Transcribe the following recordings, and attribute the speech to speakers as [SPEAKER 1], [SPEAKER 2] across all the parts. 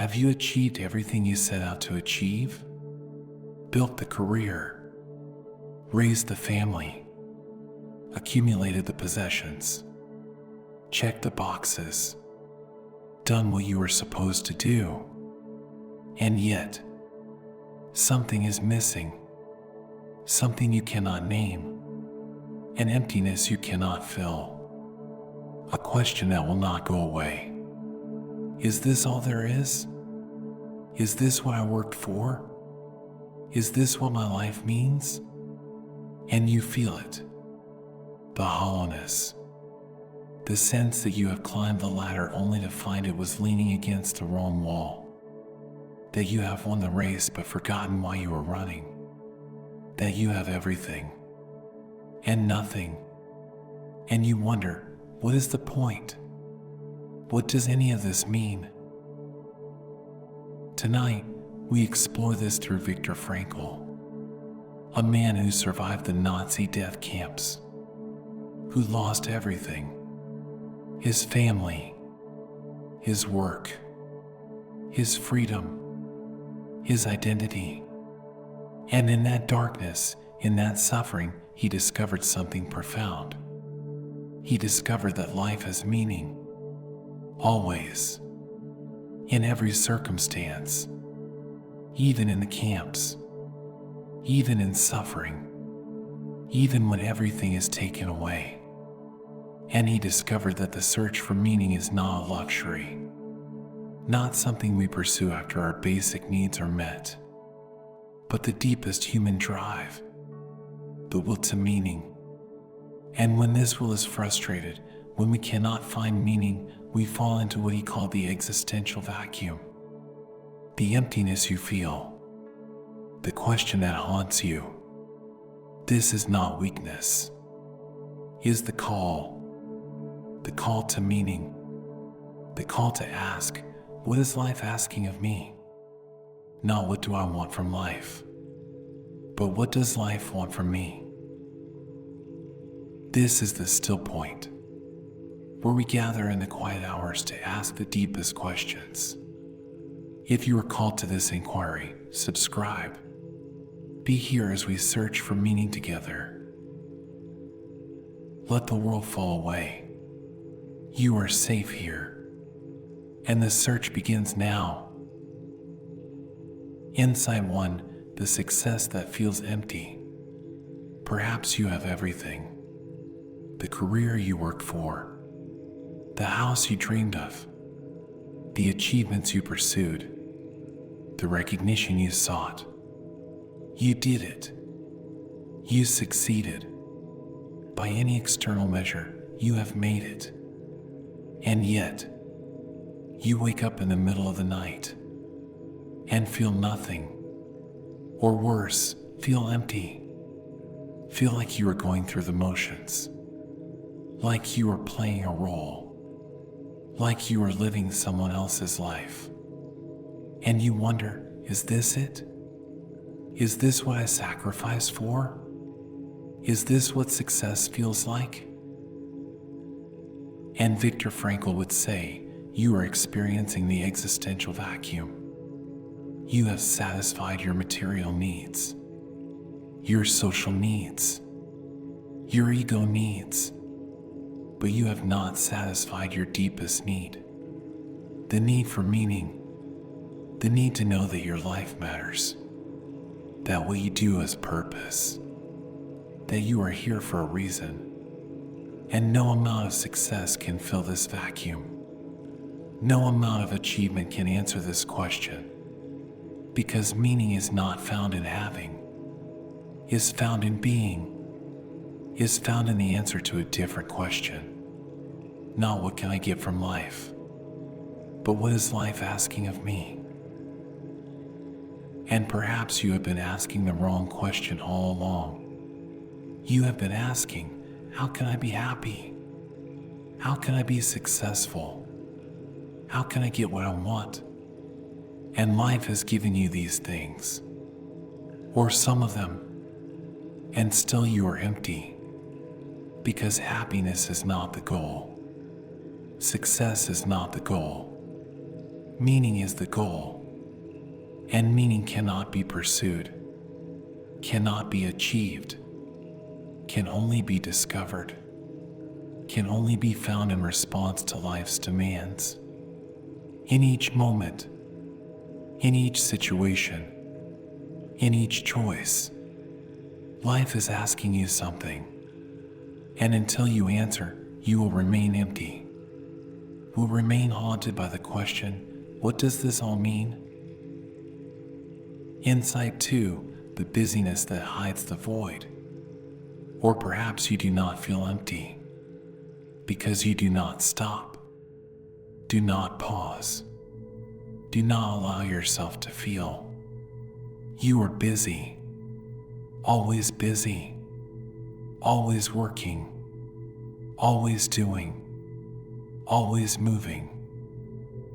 [SPEAKER 1] Have you achieved everything you set out to achieve? Built the career, raised the family, accumulated the possessions, checked the boxes, done what you were supposed to do, and yet something is missing, something you cannot name, an emptiness you cannot fill, a question that will not go away. Is this all there is? Is this what I worked for? Is this what my life means? And you feel it. The hollowness. The sense that you have climbed the ladder only to find it was leaning against the wrong wall. That you have won the race but forgotten why you were running. That you have everything and nothing. And you wonder, what is the point? What does any of this mean? Tonight, we explore this through Viktor Frankl, a man who survived the Nazi death camps, who lost everything: his family, his work, his freedom, his identity. And in that darkness, in that suffering, he discovered something profound. He discovered that life has meaning, always, in every circumstance, even in the camps, even in suffering, even when everything is taken away. And he discovered that the search for meaning is not a luxury, not something we pursue after our basic needs are met, but the deepest human drive, the will to meaning. And when this will is frustrated, when we cannot find meaning, we fall into what he called the existential vacuum. The emptiness you feel, the question that haunts you. This is not weakness. Is the call to meaning, the call to ask, what is life asking of me? Not what do I want from life, but what does life want from me? This is the still point, where we gather in the quiet hours to ask the deepest questions. If you are called to this inquiry, subscribe. Be here as we search for meaning together. Let the world fall away. You are safe here, and the search begins now. Insight 1, the success that feels empty. Perhaps you have everything. The career you worked for, the house you dreamed of, the achievements you pursued, the recognition you sought. You did it. You succeeded. By any external measure, you have made it. And yet, you wake up in the middle of the night and feel nothing, or worse, feel empty. Feel like you are going through the motions, like you are playing a role, like you are living someone else's life. And you wonder, is this it? Is this what I sacrificed for? Is this what success feels like? And Viktor Frankl would say, you are experiencing the existential vacuum. You have satisfied your material needs, your social needs, your ego needs, but you have not satisfied your deepest need, the need for meaning, the need to know that your life matters, that what you do has purpose, that you are here for a reason. And no amount of success can fill this vacuum. No amount of achievement can answer this question, because meaning is not found in having, is found in being, is found in the answer to a different question. Not what can I get from life, but what is life asking of me? And perhaps you have been asking the wrong question all along. You have been asking, how can I be happy? How can I be successful? How can I get what I want? And life has given you these things, or some of them, and still you are empty, because happiness is not the goal. Success is not the goal. Meaning is the goal, and meaning cannot be pursued, cannot be achieved, can only be discovered, can only be found in response to life's demands. In each moment, in each situation, in each choice, life is asking you something, and until you answer, you will remain empty, will remain haunted by the question, what does this all mean? Insight 2, the busyness that hides the void. Or perhaps you do not feel empty because you do not stop, do not pause, do not allow yourself to feel. You are busy, always working, always doing, always moving.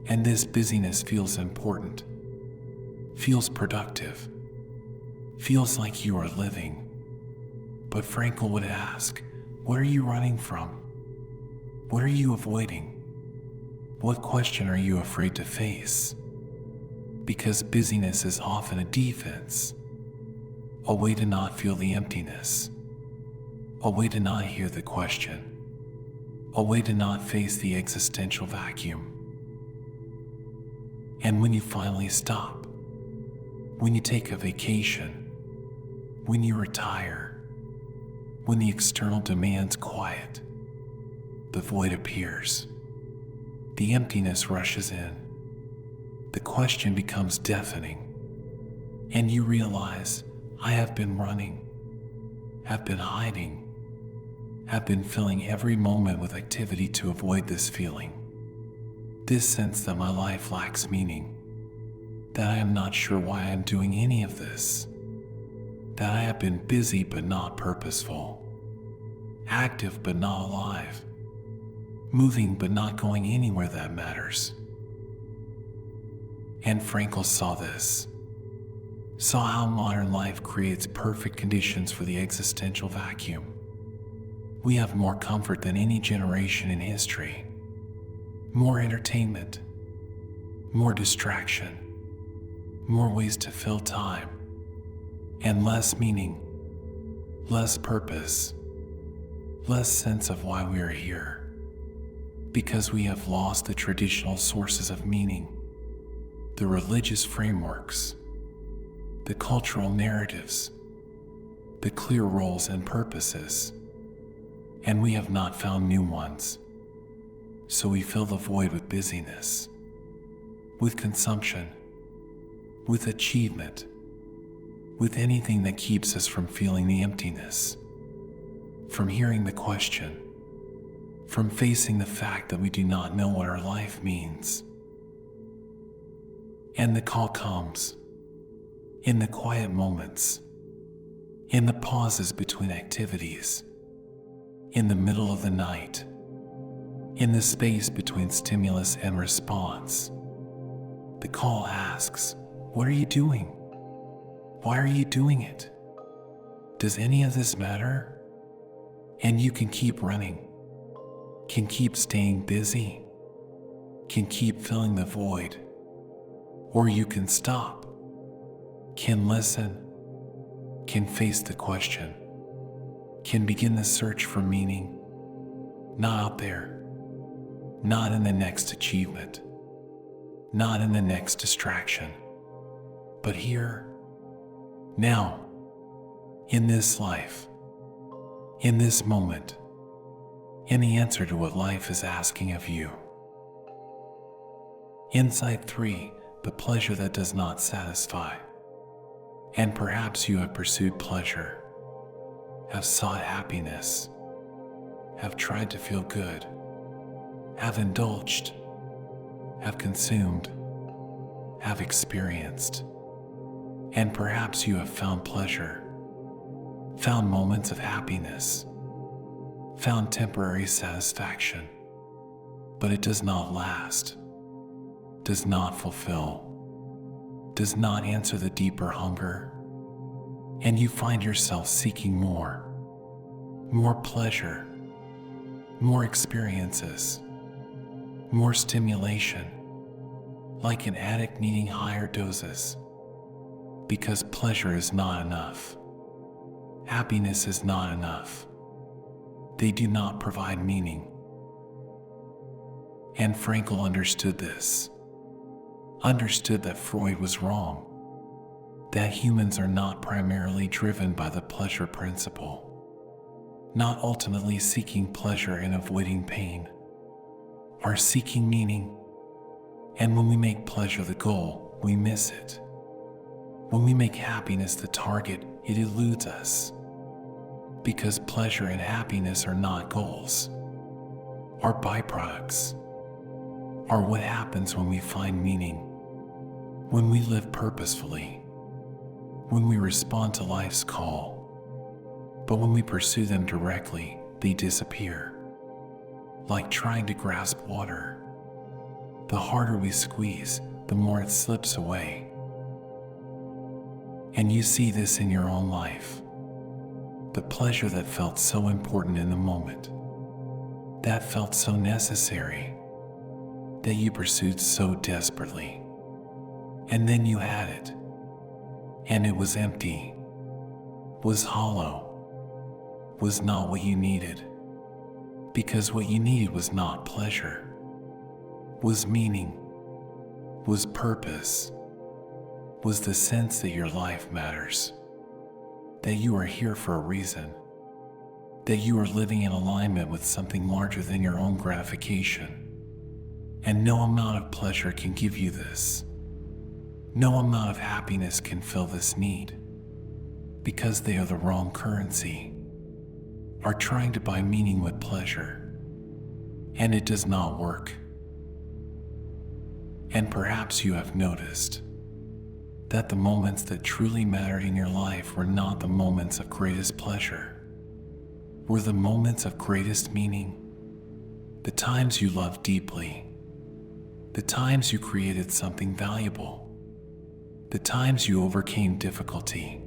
[SPEAKER 1] And this busyness feels important, feels productive, feels like you are living. But Frankl would ask, what are you running from? What are you avoiding? What question are you afraid to face? Because busyness is often a defense, a way to not feel the emptiness, a way to not hear the question, a way to not face the existential vacuum. And when you finally stop, when you take a vacation, when you retire, when the external demands quiet, the void appears, the emptiness rushes in, the question becomes deafening, and you realize, I have been running, have been hiding, have been filling every moment with activity to avoid this feeling. This sense that my life lacks meaning, that I am not sure why I am doing any of this, that I have been busy but not purposeful, active but not alive, moving but not going anywhere that matters. And Frankl saw this, saw how modern life creates perfect conditions for the existential vacuum. We have more comfort than any generation in history. More entertainment, more distraction, more ways to fill time, and less meaning, less purpose, less sense of why we are here, because we have lost the traditional sources of meaning, the religious frameworks, the cultural narratives, the clear roles and purposes, and we have not found new ones. So we fill the void with busyness, with consumption, with achievement, with anything that keeps us from feeling the emptiness, from hearing the question, from facing the fact that we do not know what our life means. And the call comes, in the quiet moments, in the pauses between activities, in the middle of the night, in the space between stimulus and response. The call asks, what are you doing? Why are you doing it? Does any of this matter? And you can keep running, can keep staying busy, can keep filling the void, or you can stop, can listen, can face the question, can begin the search for meaning, not out there, not in the next achievement, not in the next distraction, but here, now, in this life, in this moment, in the answer to what life is asking of you. Insight 3, the pleasure that does not satisfy. And perhaps you have pursued pleasure, have sought happiness, have tried to feel good, have indulged, have consumed, have experienced, and perhaps you have found pleasure, found moments of happiness, found temporary satisfaction, but it does not last, does not fulfill, does not answer the deeper hunger, and you find yourself seeking more pleasure, more experiences, more stimulation, like an addict needing higher doses, because pleasure is not enough. Happiness is not enough. They do not provide meaning. And Frankl understood this. Understood that Freud was wrong. That humans are not primarily driven by the pleasure principle. Not ultimately seeking pleasure and avoiding pain. Are seeking meaning. And when we make pleasure the goal, we miss it. When we make happiness the target, it eludes us. Because pleasure and happiness are not goals, are byproducts, are what happens when we find meaning, when we live purposefully, when we respond to life's call. But when we pursue them directly, they disappear. Like trying to grasp water. The harder we squeeze, the more it slips away. And you see this in your own life. The pleasure that felt so important in the moment, that felt so necessary, that you pursued so desperately. And then you had it, and it was empty, was hollow, was not what you needed, because what you needed was not pleasure, was meaning, was purpose, was the sense that your life matters. That you are here for a reason, that you are living in alignment with something larger than your own gratification. And no amount of pleasure can give you this. No amount of happiness can fill this need, because they are the wrong currency, are trying to buy meaning with pleasure, and it does not work. And perhaps you have noticed that the moments that truly mattered in your life were not the moments of greatest pleasure, were the moments of greatest meaning, the times you loved deeply, the times you created something valuable, the times you overcame difficulty,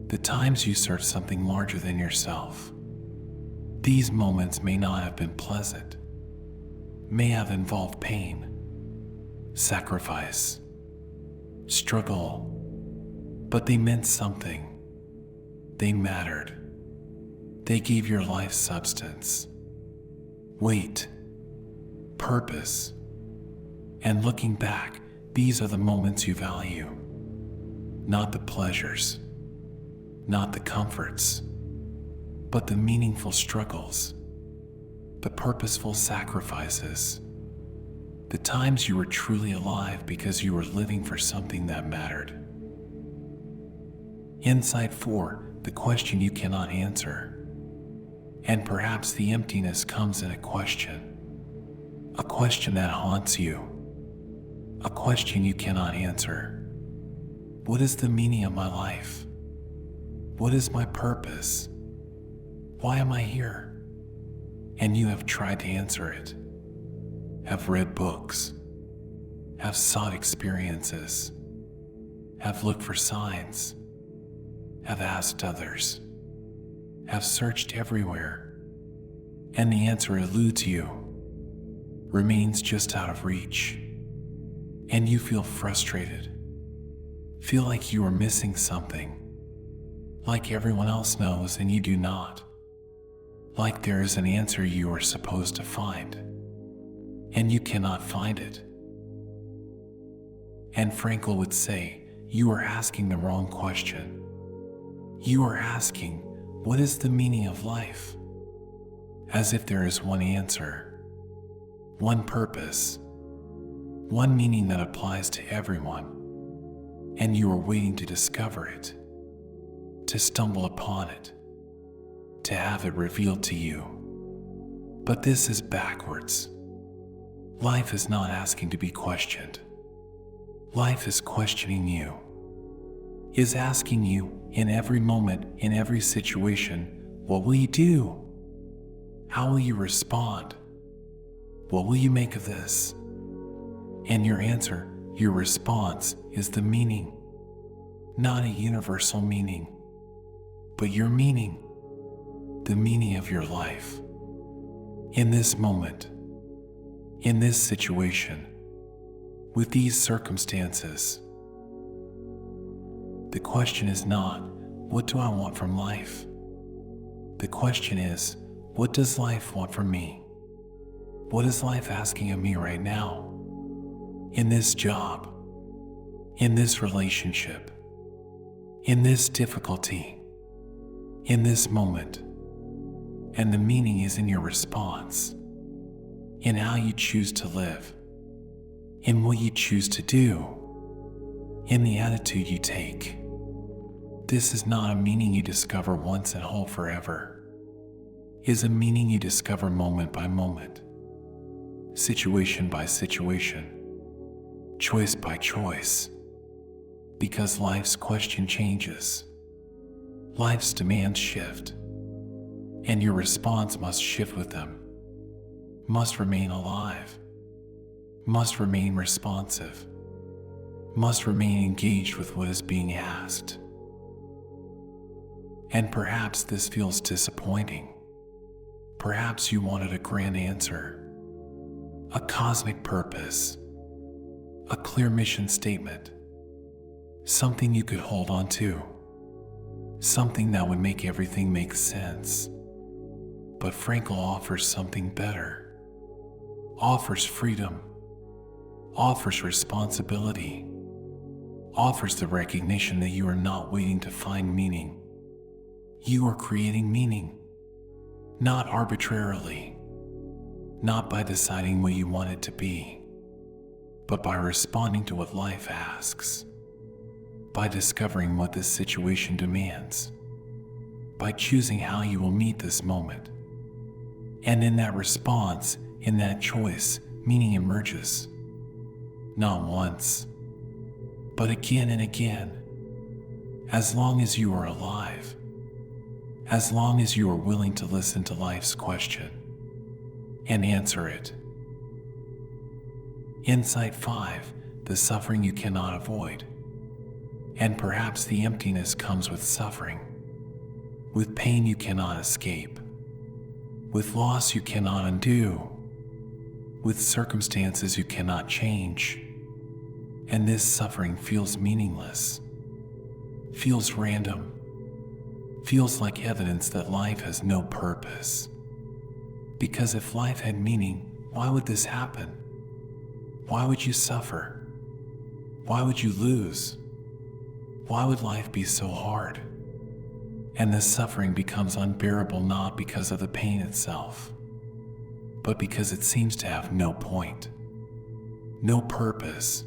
[SPEAKER 1] the times you searched something larger than yourself. These moments may not have been pleasant, may have involved pain, sacrifice, struggle, but they meant something. They mattered. They gave your life substance, weight, purpose. And looking back, these are the moments you value. Not the pleasures, not the comforts, but the meaningful struggles, the purposeful sacrifices. The times you were truly alive because you were living for something that mattered. Insight 4, the question you cannot answer. And perhaps the emptiness comes in a question that haunts you, a question you cannot answer. What is the meaning of my life? What is my purpose? Why am I here? And you have tried to answer it. Have read books, have sought experiences, have looked for signs, have asked others, have searched everywhere, and the answer eludes you, remains just out of reach, and you feel frustrated, feel like you are missing something, like everyone else knows and you do not, like there is an answer you are supposed to find. And you cannot find it. And Frankl would say, you are asking the wrong question. You are asking, what is the meaning of life? As if there is one answer, one purpose, one meaning that applies to everyone, and you are waiting to discover it, to stumble upon it, to have it revealed to you. But this is backwards. Life is not asking to be questioned. Life is questioning you, is asking you in every moment, in every situation, what will you do? How will you respond? What will you make of this? And your answer, your response, is the meaning. Not a universal meaning, but your meaning, the meaning of your life. In this moment, in this situation, with these circumstances. The question is not, what do I want from life? The question is, what does life want from me? What is life asking of me right now? In this job, in this relationship, in this difficulty, in this moment. And the meaning is in your response, in how you choose to live, in what you choose to do, in the attitude you take. This is not a meaning you discover once and hold forever. It is a meaning you discover moment by moment, situation by situation, choice by choice, because life's question changes, life's demands shift, and your response must shift with them, must remain alive, must remain responsive, must remain engaged with what is being asked. And perhaps this feels disappointing. Perhaps you wanted a grand answer, a cosmic purpose, a clear mission statement, something you could hold on to, something that would make everything make sense. But Frankl offers something better, offers freedom, offers responsibility, offers the recognition that you are not waiting to find meaning. You are creating meaning, not arbitrarily, not by deciding what you want it to be, but by responding to what life asks, by discovering what this situation demands, by choosing how you will meet this moment. And in that response, in that choice, meaning emerges, not once, but again and again, as long as you are alive, as long as you are willing to listen to life's question and answer it. Insight 5, the suffering you cannot avoid. And perhaps the emptiness comes with suffering, with pain you cannot escape, with loss you cannot undo, with circumstances you cannot change. And this suffering feels meaningless, feels random, feels like evidence that life has no purpose. Because if life had meaning, why would this happen? Why would you suffer? Why would you lose? Why would life be so hard? And the suffering becomes unbearable not because of the pain itself, but because it seems to have no point, no purpose,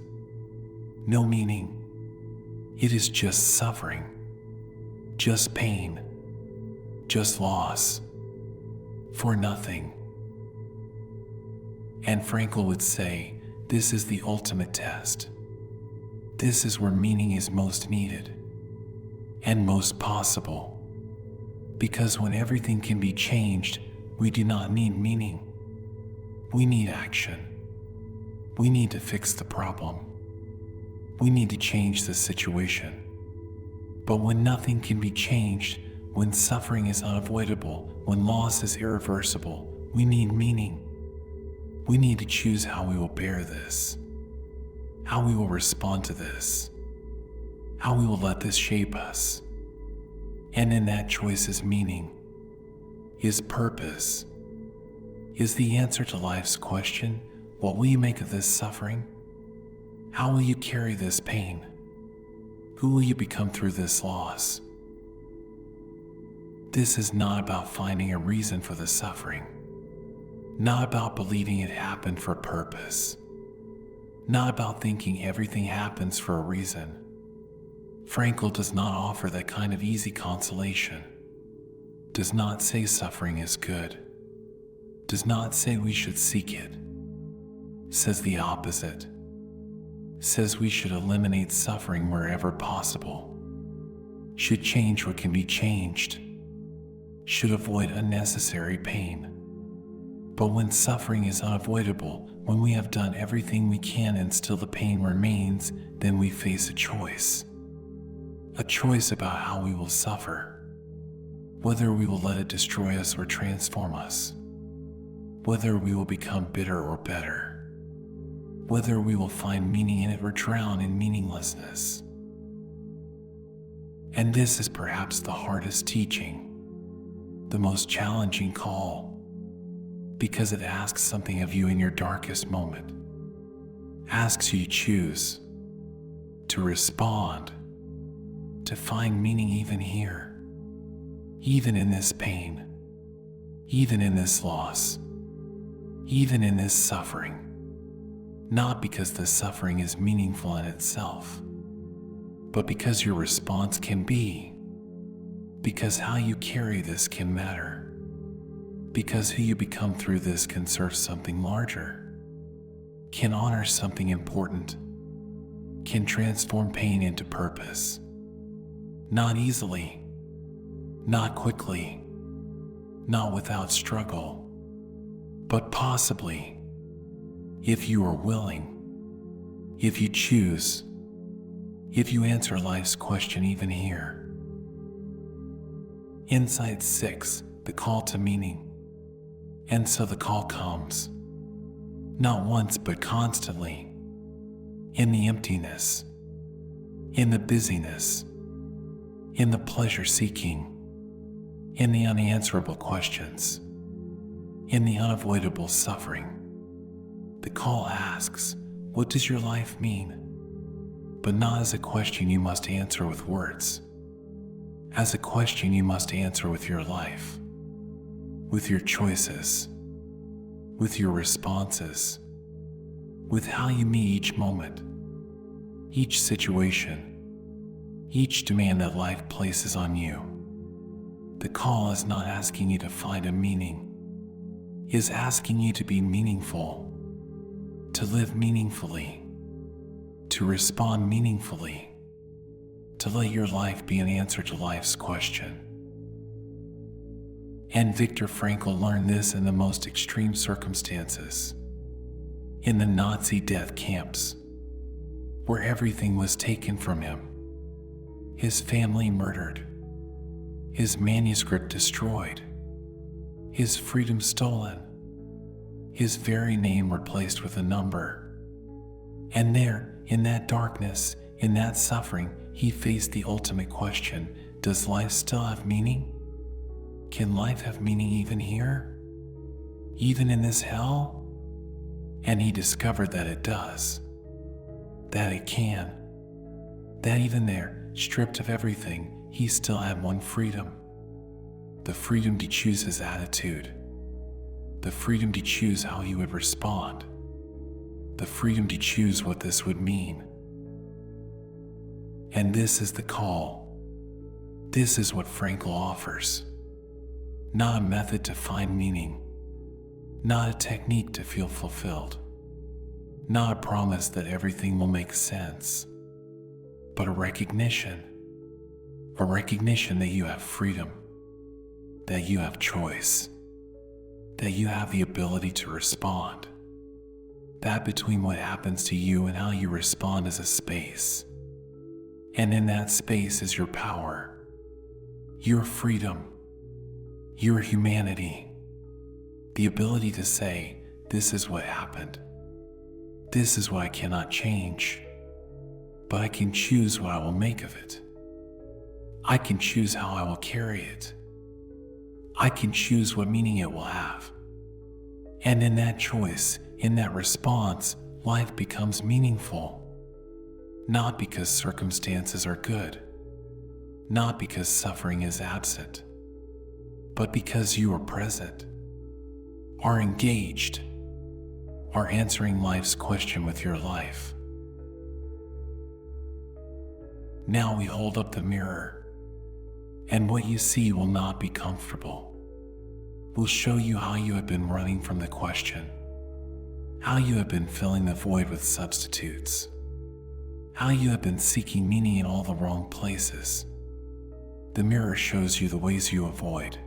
[SPEAKER 1] no meaning. It is just suffering, just pain, just loss, for nothing. And Frankl would say, this is the ultimate test. This is where meaning is most needed and most possible. Because when everything can be changed, we do not need meaning. We need action. We need to fix the problem. We need to change the situation. But when nothing can be changed, when suffering is unavoidable, when loss is irreversible, we need meaning. We need to choose how we will bear this, how we will respond to this, how we will let this shape us. And in that choice is meaning, is purpose, is the answer to life's question, what will you make of this suffering? How will you carry this pain? Who will you become through this loss? This is not about finding a reason for the suffering, not about believing it happened for a purpose, not about thinking everything happens for a reason. Frankl does not offer that kind of easy consolation, does not say suffering is good, does not say we should seek it, says the opposite, says we should eliminate suffering wherever possible, should change what can be changed, should avoid unnecessary pain. But when suffering is unavoidable, when we have done everything we can and still the pain remains, then we face a choice about how we will suffer, whether we will let it destroy us or transform us, whether we will become bitter or better, whether we will find meaning in it or drown in meaninglessness. And this is perhaps the hardest teaching, the most challenging call, because it asks something of you in your darkest moment, asks you to choose, to respond, to find meaning even here, even in this pain, even in this loss, even in this suffering, not because the suffering is meaningful in itself, but because your response can be, because how you carry this can matter, because who you become through this can serve something larger, can honor something important, can transform pain into purpose. Not easily, not quickly, not without struggle, but possibly, if you are willing, if you choose, if you answer life's question even here. Insight 6, the call to meaning. And so the call comes, not once but constantly, in the emptiness, in the busyness, in the pleasure-seeking, in the unanswerable questions, in the unavoidable suffering. The call asks, what does your life mean? But not as a question you must answer with words, as a question you must answer with your life, with your choices, with your responses, with how you meet each moment, each situation, each demand that life places on you. The call is not asking you to find a meaning, it is asking you to be meaningful, to live meaningfully, to respond meaningfully, to let your life be an answer to life's question. And Viktor Frankl learned this in the most extreme circumstances, in the Nazi death camps, where everything was taken from him, his family murdered, his manuscript destroyed, his freedom stolen, his very name replaced with a number. And there, in that darkness, in that suffering, he faced the ultimate question, does life still have meaning? Can life have meaning even here? Even in this hell? And he discovered that it does, that it can, that even there, stripped of everything, he still had one freedom. The freedom to choose his attitude. The freedom to choose how he would respond. The freedom to choose what this would mean. And this is the call. This is what Frankl offers. Not a method to find meaning. Not a technique to feel fulfilled. Not a promise that everything will make sense. But a recognition that you have freedom, that you have choice, that you have the ability to respond. That between what happens to you and how you respond is a space. And in that space is your power, your freedom, your humanity, the ability to say, this is what happened. This is what I cannot change, but I can choose what I will make of it. I can choose how I will carry it. I can choose what meaning it will have. And in that choice, in that response, life becomes meaningful. Not because circumstances are good, not because suffering is absent, but because you are present, are engaged, are answering life's question with your life. Now we hold up the mirror, and what you see will not be comfortable. We'll show you how you have been running from the question, how you have been filling the void with substitutes, how you have been seeking meaning in all the wrong places. The mirror shows you the ways you avoid,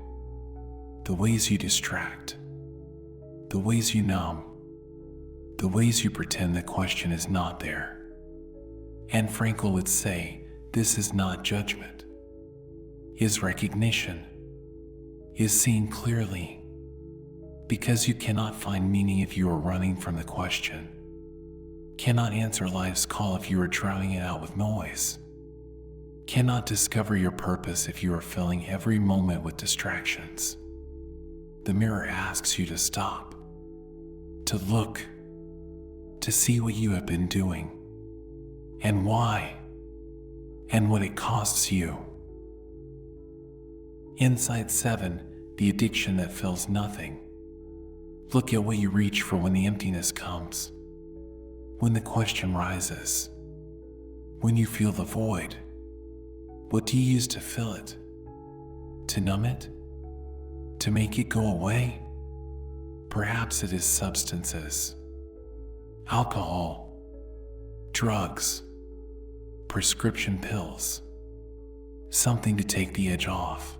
[SPEAKER 1] the ways you distract, the ways you numb, the ways you pretend the question is not there. And Frankl would say, this is not judgment. His recognition is seeing clearly, because you cannot find meaning if you are running from the question. Cannot answer life's call if you are drowning it out with noise. Cannot discover your purpose if you are filling every moment with distractions. The mirror asks you to stop, to look, to see what you have been doing, and why, and what it costs you. Insight 7, the addiction that fills nothing. Look at what you reach for when the emptiness comes, when the question rises, when you feel the void. What do you use to fill it? To numb it? To make it go away? Perhaps it is substances, alcohol, drugs, prescription pills, something to take the edge off,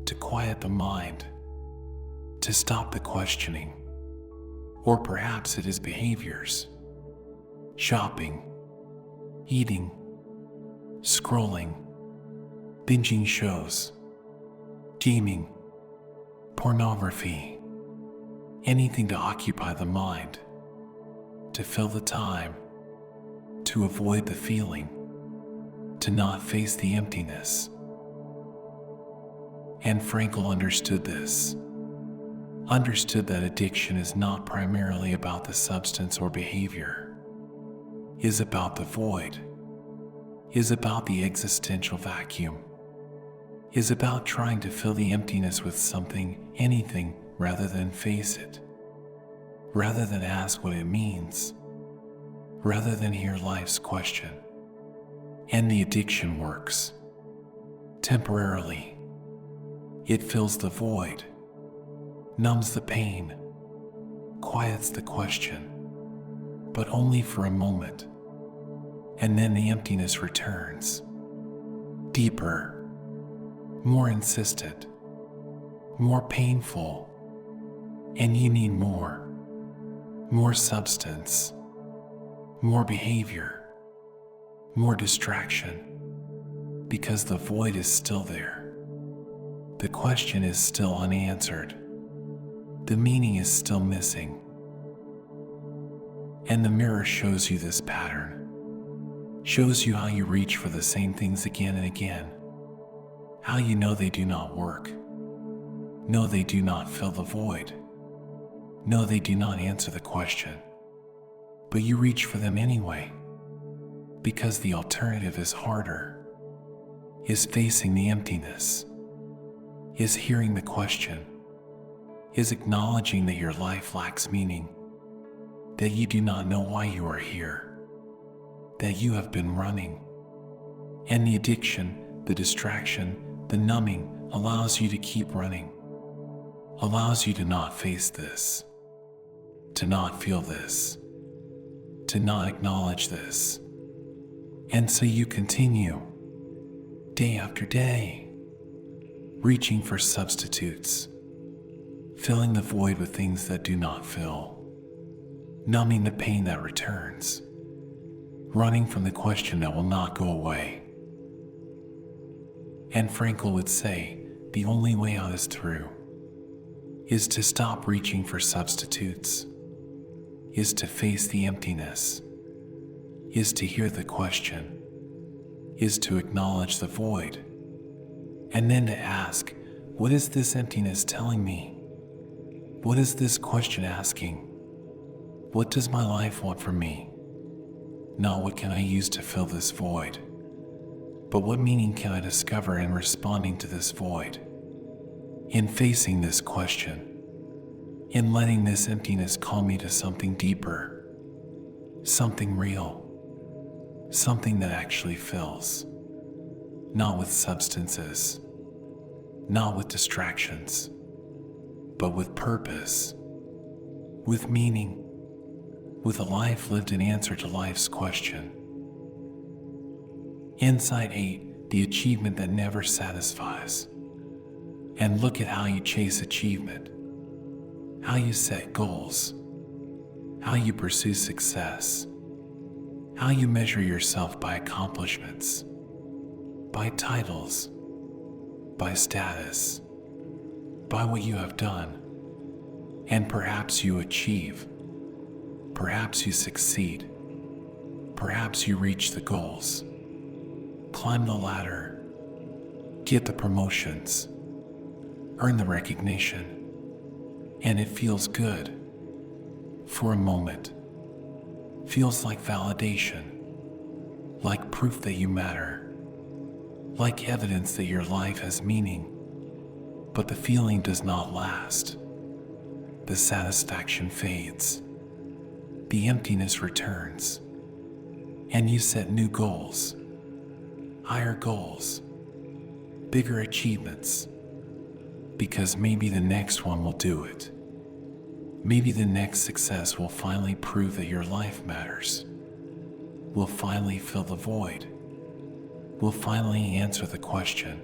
[SPEAKER 1] to quiet the mind, to stop the questioning. Or perhaps it is behaviors, shopping, eating, scrolling, binging shows, gaming, pornography, anything to occupy the mind, to fill the time, to avoid the feeling, to not face the emptiness. And Frankl understood this, understood that addiction is not primarily about the substance or behavior, is about the void, is about the existential vacuum, is about trying to fill the emptiness with something, anything, rather than face it, rather than ask what it means, rather than hear life's question. And the addiction works. Temporarily. It fills the void, numbs the pain, quiets the question, but only for a moment. And then the emptiness returns, deeper, more insistent, more painful, and you need more substance, more behavior, more distraction, because the void is still there. The question is still unanswered. The meaning is still missing. And the mirror shows you this pattern, shows you how you reach for the same things again and again, how you know they do not work. No, they do not fill the void. No, they do not answer the question. But you reach for them anyway, because the alternative is harder, is facing the emptiness, is hearing the question, is acknowledging that your life lacks meaning, that you do not know why you are here, that you have been running. And the addiction, the distraction, the numbing allows you to keep running, allows you to not face this, to not feel this, to not acknowledge this. And so you continue, day after day, reaching for substitutes, filling the void with things that do not fill, numbing the pain that returns, running from the question that will not go away. And Frankl would say, the only way out is through, is to stop reaching for substitutes, is to face the emptiness, is to hear the question, is to acknowledge the void, and then to ask, what is this emptiness telling me? What is this question asking? What does my life want from me? Not what can I use to fill this void, but what meaning can I discover in responding to this void, in facing this question, in letting this emptiness call me to something deeper, something real, something that actually fills, not with substances, not with distractions, but with purpose, with meaning, with a life lived in answer to life's question. Insight 8, the achievement that never satisfies. And look at how you chase achievement, how you set goals, how you pursue success, how you measure yourself by accomplishments, by titles, by status, by what you have done, and perhaps you achieve. Perhaps you succeed. Perhaps you reach the goals, climb the ladder, get the promotions, earn the recognition, and it feels good. For a moment, feels like validation, like proof that you matter, like evidence that your life has meaning. But the feeling does not last. The satisfaction fades. The emptiness returns. And you set new goals, higher goals, bigger achievements, because maybe the next one will do it. Maybe the next success will finally prove that your life matters, will finally fill the void, will finally answer the question.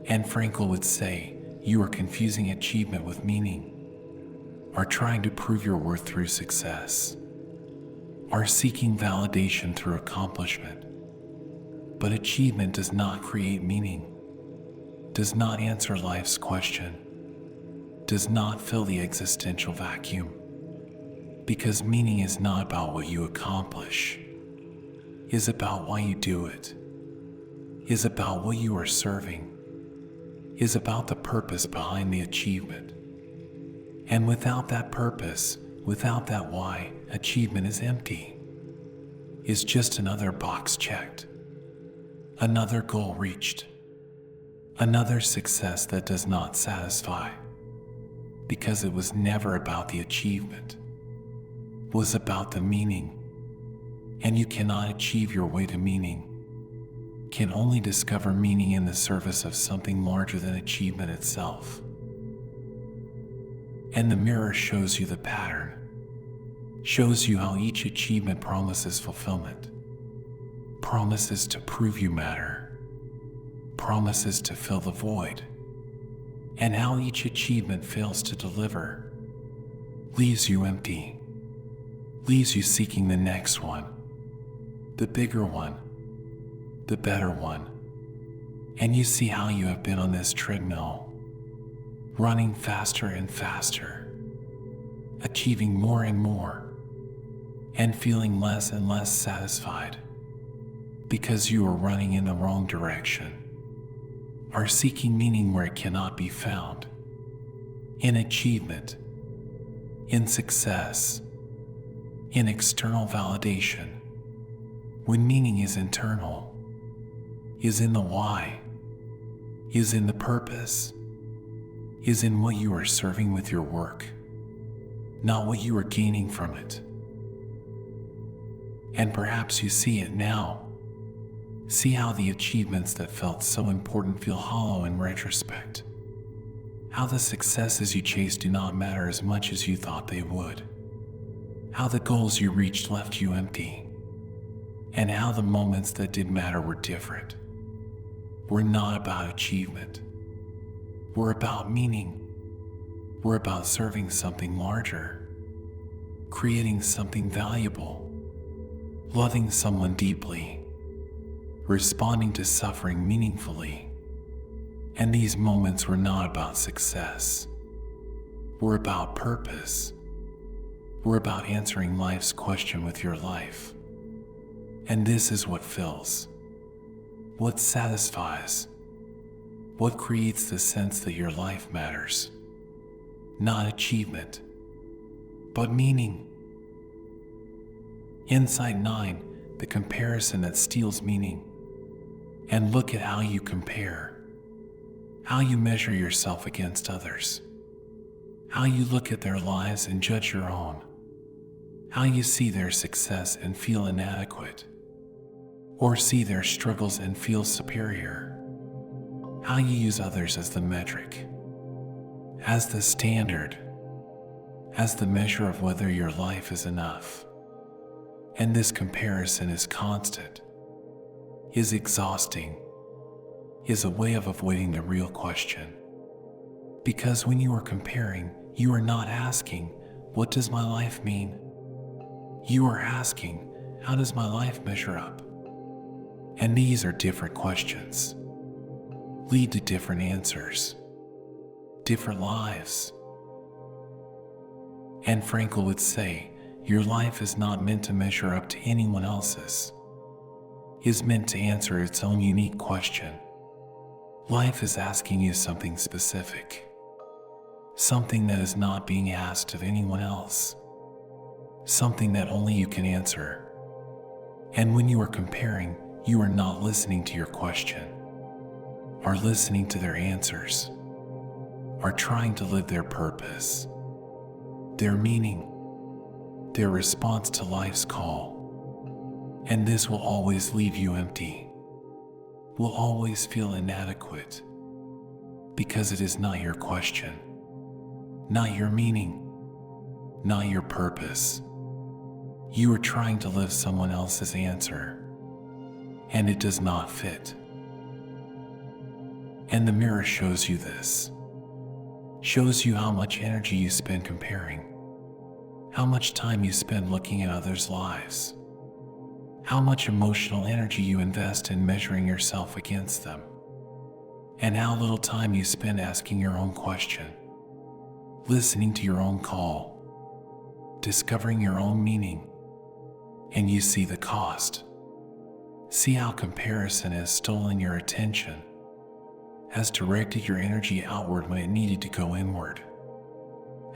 [SPEAKER 1] And Frankl would say, you are confusing achievement with meaning, are trying to prove your worth through success, are seeking validation through accomplishment. But achievement does not create meaning, does not answer life's question, does not fill the existential vacuum. Because meaning is not about what you accomplish, is about why you do it, is about what you are serving, is about the purpose behind the achievement. And without that purpose, without that why, achievement is empty, is just another box checked, another goal reached, another success that does not satisfy, because it was never about the achievement, was about the meaning. And you cannot achieve your way to meaning, can only discover meaning in the service of something larger than achievement itself. And the mirror shows you the pattern, shows you how each achievement promises fulfillment, promises to prove you matter, promises to fill the void, and how each achievement fails to deliver, leaves you empty, leaves you seeking the next one, the bigger one, the better one. And you see how you have been on this treadmill, running faster and faster, achieving more and more, and feeling less and less satisfied, because you are running in the wrong direction, are seeking meaning where it cannot be found, in achievement, in success, in external validation, when meaning is internal, is in the why, is in the purpose, is in what you are serving with your work, not what you are gaining from it. And perhaps you see it now. See how the achievements that felt so important feel hollow in retrospect. How the successes you chased do not matter as much as you thought they would. How the goals you reached left you empty. And how the moments that did matter were different. We're not about achievement. We're about meaning. We're about serving something larger, creating something valuable, loving someone deeply, responding to suffering meaningfully. And these moments were not about success. We're about purpose. We're about answering life's question with your life. And this is what fills, what satisfies, what creates the sense that your life matters. Not achievement, but meaning. Insight 9, the comparison that steals meaning. And look at how you compare, how you measure yourself against others, how you look at their lives and judge your own, how you see their success and feel inadequate, or see their struggles and feel superior, how you use others as the metric, as the standard, as the measure of whether your life is enough. And this comparison is constant, is exhausting, is a way of avoiding the real question. Because when you are comparing, you are not asking, what does my life mean? You are asking, how does my life measure up? And these are different questions, lead to different answers, different lives. And Frankl would say, your life is not meant to measure up to anyone else's. It is meant to answer its own unique question. Life is asking you something specific, something that is not being asked of anyone else, something that only you can answer. And when you are comparing, you are not listening to your question, are listening to their answers, are trying to live their purpose, their meaning, their response to life's call. And this will always leave you empty, will always feel inadequate, because it is not your question, not your meaning, not your purpose. You are trying to live someone else's answer, and it does not fit. And the mirror shows you this, shows you how much energy you spend comparing, how much time you spend looking at others' lives, how much emotional energy you invest in measuring yourself against them, and how little time you spend asking your own question, listening to your own call, discovering your own meaning. And you see the cost. See how comparison has stolen your attention, has directed your energy outward when it needed to go inward,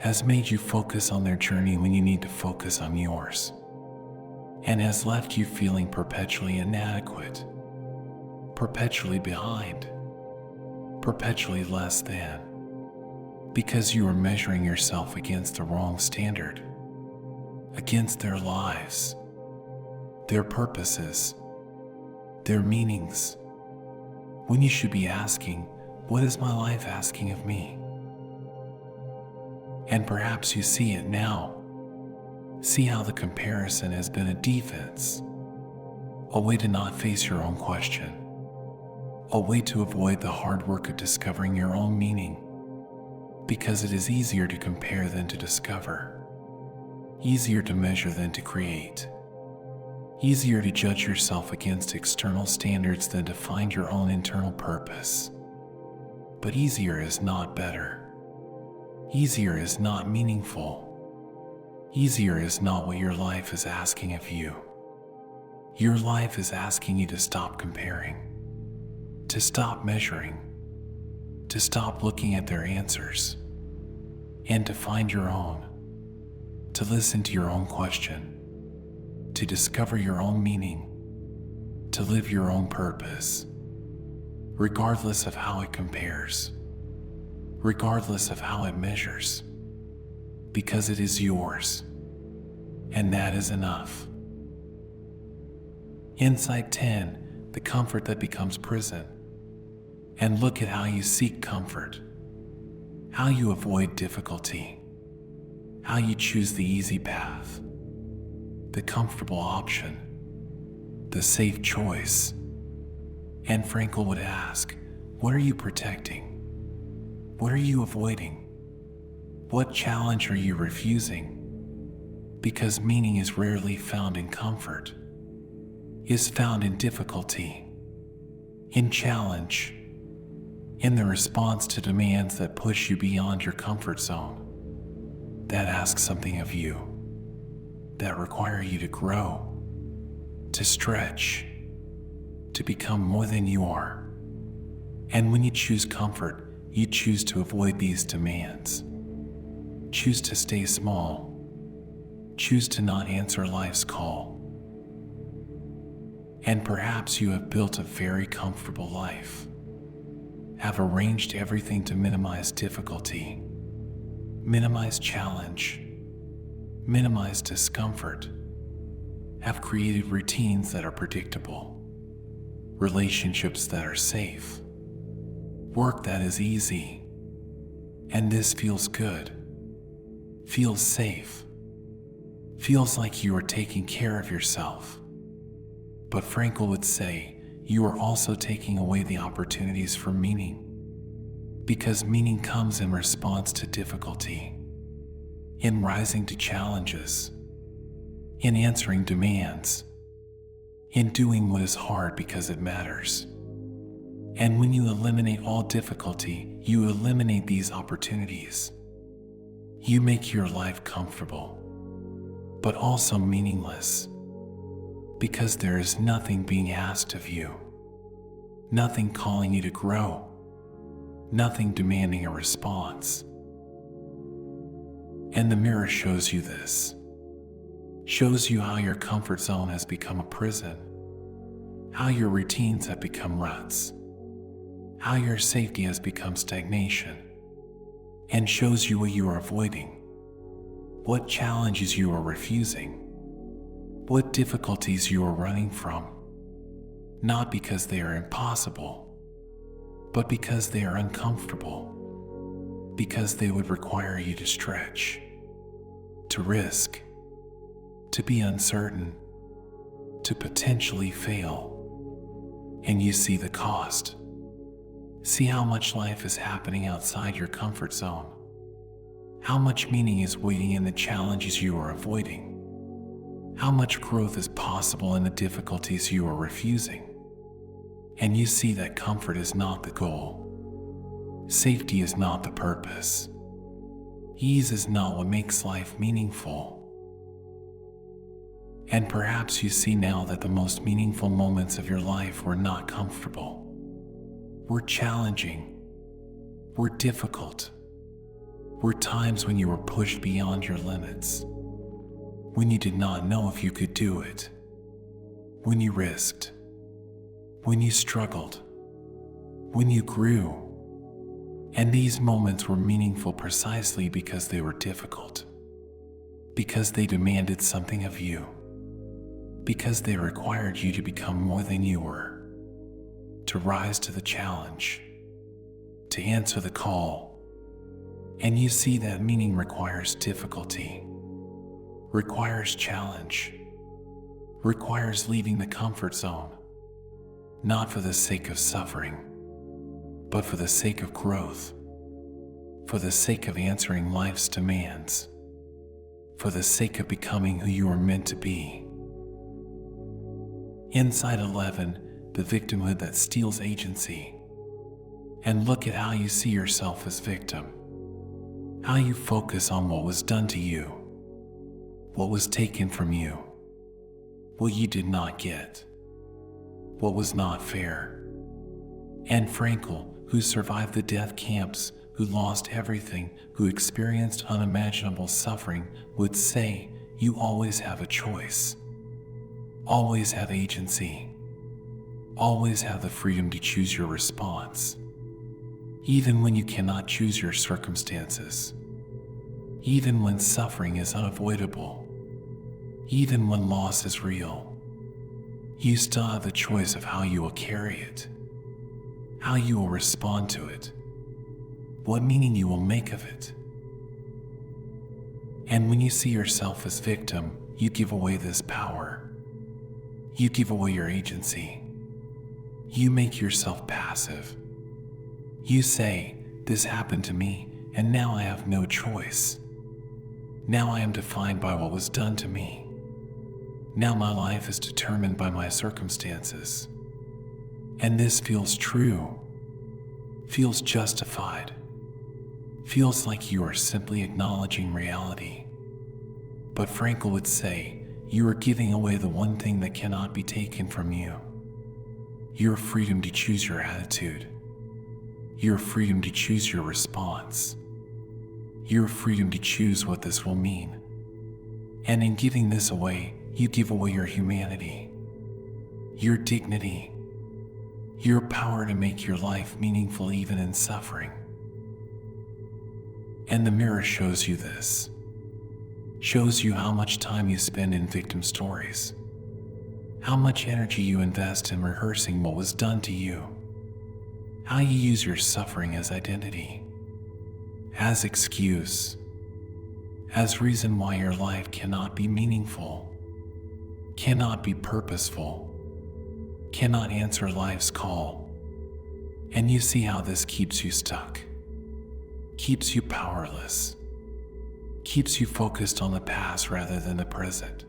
[SPEAKER 1] has made you focus on their journey when you need to focus on yours, and has left you feeling perpetually inadequate, perpetually behind, perpetually less than, because you are measuring yourself against the wrong standard, against their lives, their purposes, their meanings, when you should be asking, what is my life asking of me? And perhaps you see it now. See how the comparison has been a defense, a way to not face your own question, a way to avoid the hard work of discovering your own meaning, because it is easier to compare than to discover, easier to measure than to create, easier to judge yourself against external standards than to find your own internal purpose. But easier is not better. Easier is not meaningful. Easier is not what your life is asking of you. Your life is asking you to stop comparing, to stop measuring, to stop looking at their answers, and to find your own, to listen to your own question, to discover your own meaning, to live your own purpose, regardless of how it compares, regardless of how it measures, because it is yours, and that is enough. Insight 10, the comfort that becomes prison. And look at how you seek comfort, how you avoid difficulty, how you choose the easy path, the comfortable option, the safe choice. And Frankl would ask, what are you protecting? What are you avoiding? What challenge are you refusing? Because meaning is rarely found in comfort, is found in difficulty, in challenge, in the response to demands that push you beyond your comfort zone, that ask something of you, that require you to grow, to stretch, to become more than you are. And when you choose comfort, you choose to avoid these demands. Choose to stay small. Choose to not answer life's call. And perhaps you have built a very comfortable life, have arranged everything to minimize difficulty, minimize challenge, minimize discomfort, have created routines that are predictable, relationships that are safe, work that is easy, and this feels good, feels safe, feels like you are taking care of yourself. But Frankl would say, you are also taking away the opportunities for meaning, because meaning comes in response to difficulty, in rising to challenges, in answering demands, in doing what is hard because it matters. And when you eliminate all difficulty, you eliminate these opportunities. You make your life comfortable, but also meaningless, because there is nothing being asked of you, nothing calling you to grow, nothing demanding a response. And the mirror shows you this, shows you how your comfort zone has become a prison, how your routines have become ruts, how your safety has become stagnation, and shows you what you are avoiding, what challenges you are refusing, what difficulties you are running from, not because they are impossible, but because they are uncomfortable, because they would require you to stretch, to risk, to be uncertain, to potentially fail. And you see the cost. See how much life is happening outside your comfort zone. How much meaning is waiting in the challenges you are avoiding. How much growth is possible in the difficulties you are refusing. And you see that comfort is not the goal. Safety is not the purpose. Ease is not what makes life meaningful. And perhaps you see now that the most meaningful moments of your life were not comfortable, were challenging, were difficult, were times when you were pushed beyond your limits, when you did not know if you could do it, when you risked, when you struggled, when you grew. And these moments were meaningful precisely because they were difficult, because they demanded something of you, because they required you to become more than you were, to rise to the challenge, to answer the call. And you see that meaning requires difficulty, requires challenge, requires leaving the comfort zone, not for the sake of suffering, but for the sake of growth, for the sake of answering life's demands, for the sake of becoming who you are meant to be. Inside 11, the victimhood that steals agency. And look at how you see yourself as victim. How you focus on what was done to you, what was taken from you, what you did not get, what was not fair. And Frankl, who survived the death camps, who lost everything, who experienced unimaginable suffering, would say, you always have a choice. Always have agency. Always have the freedom to choose your response. Even when you cannot choose your circumstances. Even when suffering is unavoidable. Even when loss is real. You still have the choice of how you will carry it. How you will respond to it. What meaning you will make of it. And when you see yourself as victim, you give away this power. You give away your agency. You make yourself passive. You say, this happened to me, and now I have no choice. Now I am defined by what was done to me. Now my life is determined by my circumstances. And this feels true, feels justified, feels like you are simply acknowledging reality. But Frankl would say, you are giving away the one thing that cannot be taken from you. Your freedom to choose your attitude. Your freedom to choose your response. Your freedom to choose what this will mean. And in giving this away, you give away your humanity, your dignity, your power to make your life meaningful even in suffering. And the mirror shows you this. Shows you how much time you spend in victim stories, how much energy you invest in rehearsing what was done to you, how you use your suffering as identity, as excuse, as reason why your life cannot be meaningful, cannot be purposeful, cannot answer life's call. And you see how this keeps you stuck, keeps you powerless, keeps you focused on the past rather than the present,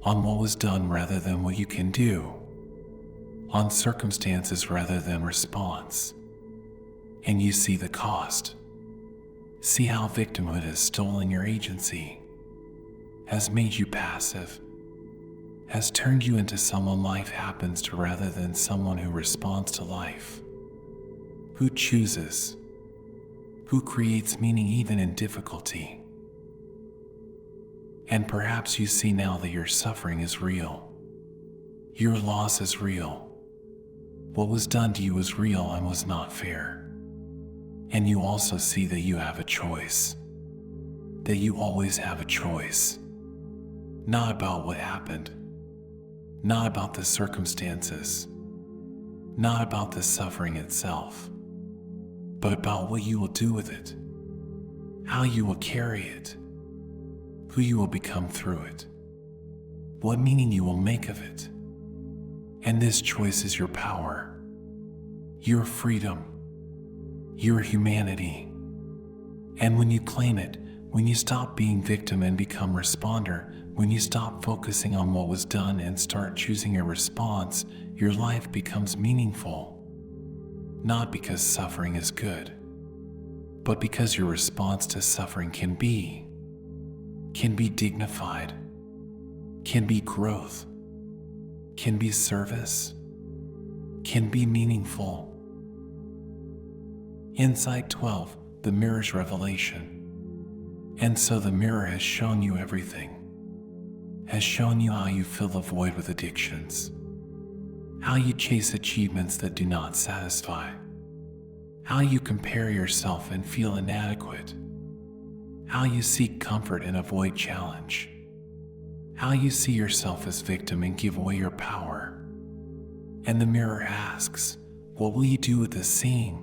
[SPEAKER 1] on what was done rather than what you can do, on circumstances rather than response. And you see the cost. See how victimhood has stolen your agency, has made you passive, has turned you into someone life happens to rather than someone who responds to life, who chooses, who creates meaning even in difficulty. And perhaps you see now that your suffering is real. Your loss is real. What was done to you was real and was not fair. And you also see that you have a choice. That you always have a choice. Not about what happened. Not about the circumstances. Not about the suffering itself. But about what you will do with it. How you will carry it. Who you will become through it. What meaning you will make of it. And this choice is your power, your freedom, your humanity. And when you claim it, when you stop being victim and become responder, when you stop focusing on what was done and start choosing a response, your life becomes meaningful. Not because suffering is good, but because your response to suffering can be dignified, can be growth, can be service, can be meaningful. Insight 12, the mirror's revelation. And so the mirror has shown you everything, has shown you how you fill the void with addictions, how you chase achievements that do not satisfy, how you compare yourself and feel inadequate, how you seek comfort and avoid challenge, how you see yourself as victim and give away your power. And the mirror asks, what will you do with this seeing?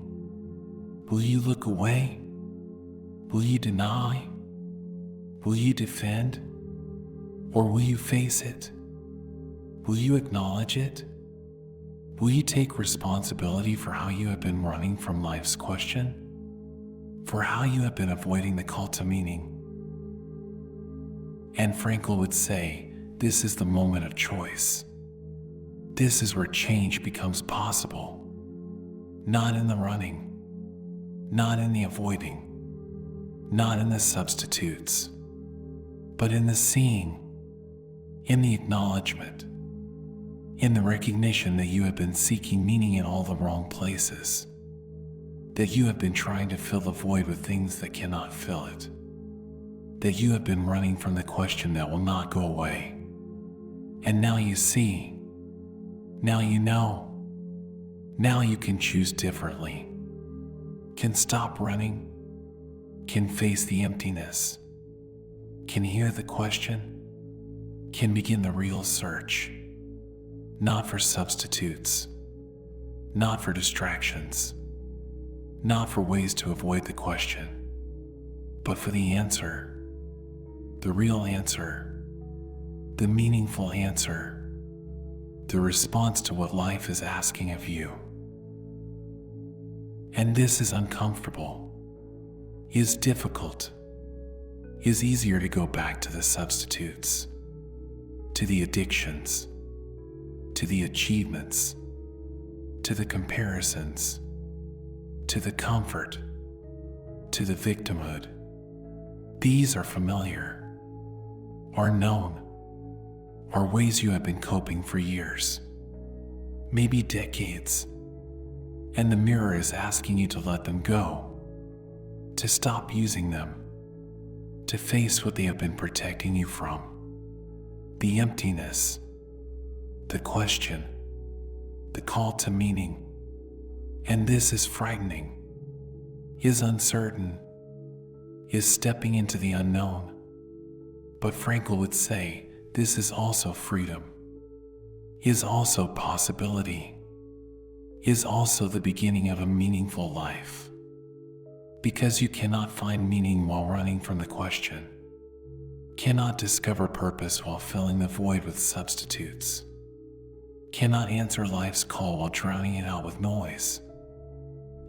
[SPEAKER 1] Will you look away? Will you deny? Will you defend? Or will you face it? Will you acknowledge it? Will you take responsibility for how you have been running from life's question? For how you have been avoiding the call to meaning? And Frankl would say, this is the moment of choice. This is where change becomes possible. Not in the running, not in the avoiding, not in the substitutes, but in the seeing, in the acknowledgement, in the recognition that you have been seeking meaning in all the wrong places, that you have been trying to fill the void with things that cannot fill it, that you have been running from the question that will not go away. And now you see, now you know, now you can choose differently, can stop running, can face the emptiness, can hear the question, can begin the real search, not for substitutes, not for distractions, not for ways to avoid the question, but for the answer, the real answer, the meaningful answer, the response to what life is asking of you. And this is uncomfortable, is difficult, is easier to go back to the substitutes, to the addictions, to the achievements, to the comparisons, to the comfort, to the victimhood. These are familiar, are known, are ways you have been coping for years, maybe decades, and the mirror is asking you to let them go, to stop using them, to face what they have been protecting you from, the emptiness, the question, the call to meaning. And this is frightening, is uncertain, is stepping into the unknown. But Frankl would say, this is also freedom, is also possibility, is also the beginning of a meaningful life. Because you cannot find meaning while running from the question, cannot discover purpose while filling the void with substitutes, cannot answer life's call while drowning it out with noise.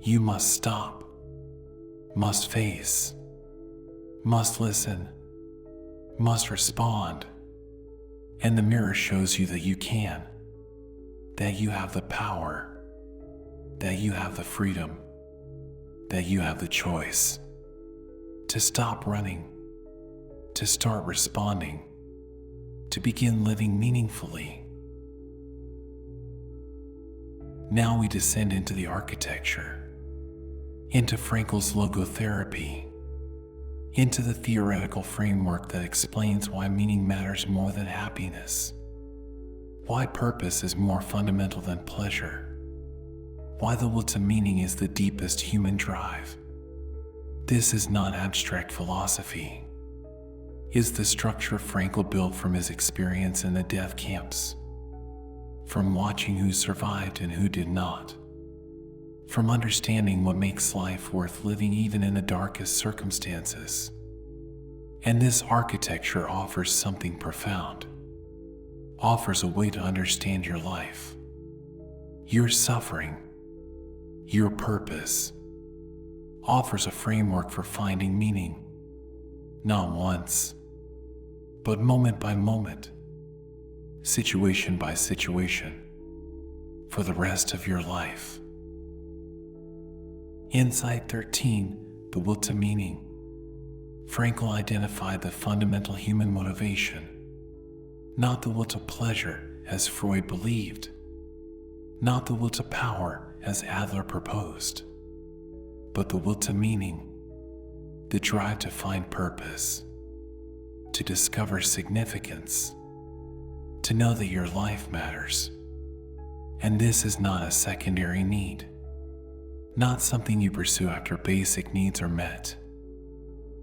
[SPEAKER 1] You must stop, must face, must listen, must respond. And the mirror shows you that you can, that you have the power, that you have the freedom, that you have the choice. to stop running, to start responding, to begin living meaningfully. Now we descend into the architecture, into Frankl's logotherapy, into the theoretical framework that explains why meaning matters more than happiness, why purpose is more fundamental than pleasure, why the will to meaning is the deepest human drive. This is not abstract philosophy. Is the structure Frankl built from his experience in the death camps, from watching who survived and who did not, from understanding what makes life worth living even in the darkest circumstances. And this architecture offers something profound, offers a way to understand your life, your suffering, your purpose, offers a framework for finding meaning, not once, but moment by moment, situation by situation, for the rest of your life. Insight 13, the will to meaning. Frankl identified the fundamental human motivation, not the will to pleasure as Freud believed, not the will to power as Adler proposed, but the will to meaning, the drive to find purpose, to discover significance, to know that your life matters. And this is not a secondary need, not something you pursue after basic needs are met.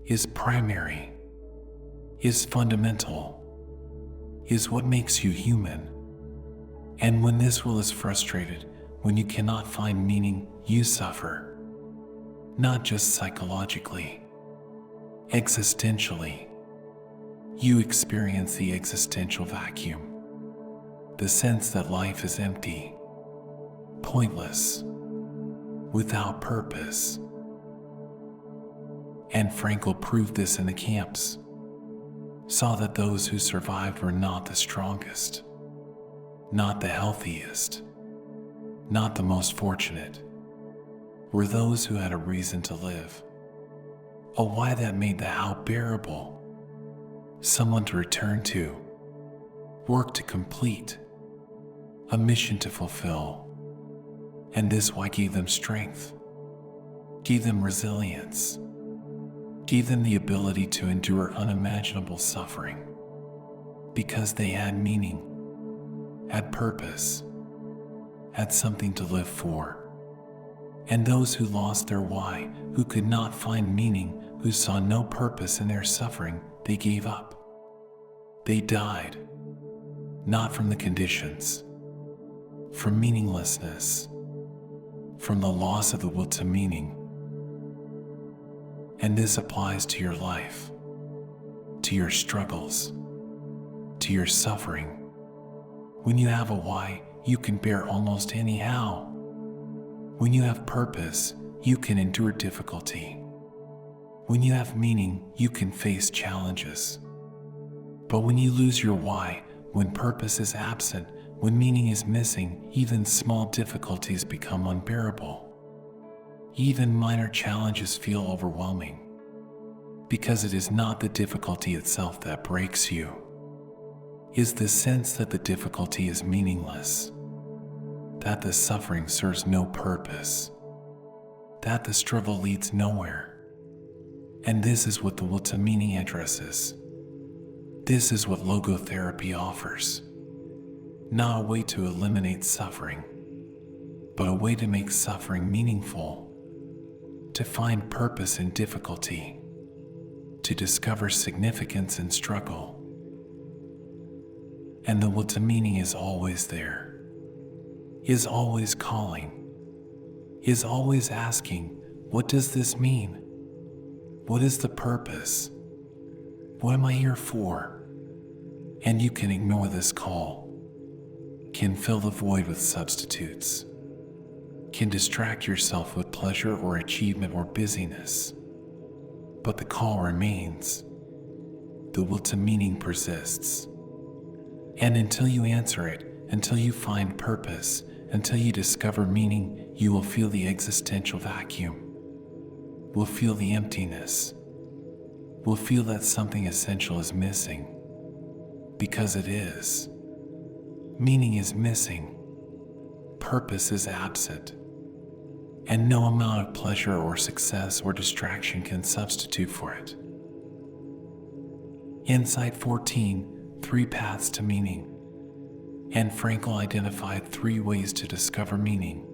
[SPEAKER 1] Is primary, is fundamental, is what makes you human. And when this will is frustrated, when you cannot find meaning, you suffer. Not just psychologically, existentially. You experience the existential vacuum, the sense that life is empty, pointless, without purpose. And Frankl proved this in the camps, saw that those who survived were not the strongest, not the healthiest, not the most fortunate, were those who had a reason to live, a why that made the how bearable, someone to return to, work to complete, a mission to fulfill. And this why gave them strength, gave them resilience, gave them the ability to endure unimaginable suffering, because they had meaning, had purpose, had something to live for. And those who lost their why, who could not find meaning, who saw no purpose in their suffering, they gave up. They died, not from the conditions, from meaninglessness, from the loss of the will to meaning. And this applies to your life, to your struggles, to your suffering. When you have a why, you can bear almost any how. When you have purpose, you can endure difficulty. When you have meaning, you can face challenges. But when you lose your why, when purpose is absent, when meaning is missing, even small difficulties become unbearable. Even minor challenges feel overwhelming, because it is not the difficulty itself that breaks you. Is the sense that the difficulty is meaningless, that the suffering serves no purpose, that the struggle leads nowhere. And this is what the will to meaning addresses. This is what logotherapy offers. Not a way to eliminate suffering, but a way to make suffering meaningful, to find purpose in difficulty, to discover significance in struggle. And the will to meaning is always there, is always calling, is always asking, what does this mean? What is the purpose? What am I here for? And you can ignore this call, can fill the void with substitutes, can distract yourself with pleasure or achievement or busyness. But the call remains. The will to meaning persists. And until you answer it, until you find purpose, until you discover meaning, you will feel the existential vacuum, will feel the emptiness, will feel that something essential is missing, because it is. Meaning is missing, purpose is absent, and no amount of pleasure or success or distraction can substitute for it. Insight 14, 3 paths to meaning. And Frankl identified 3 ways to discover meaning,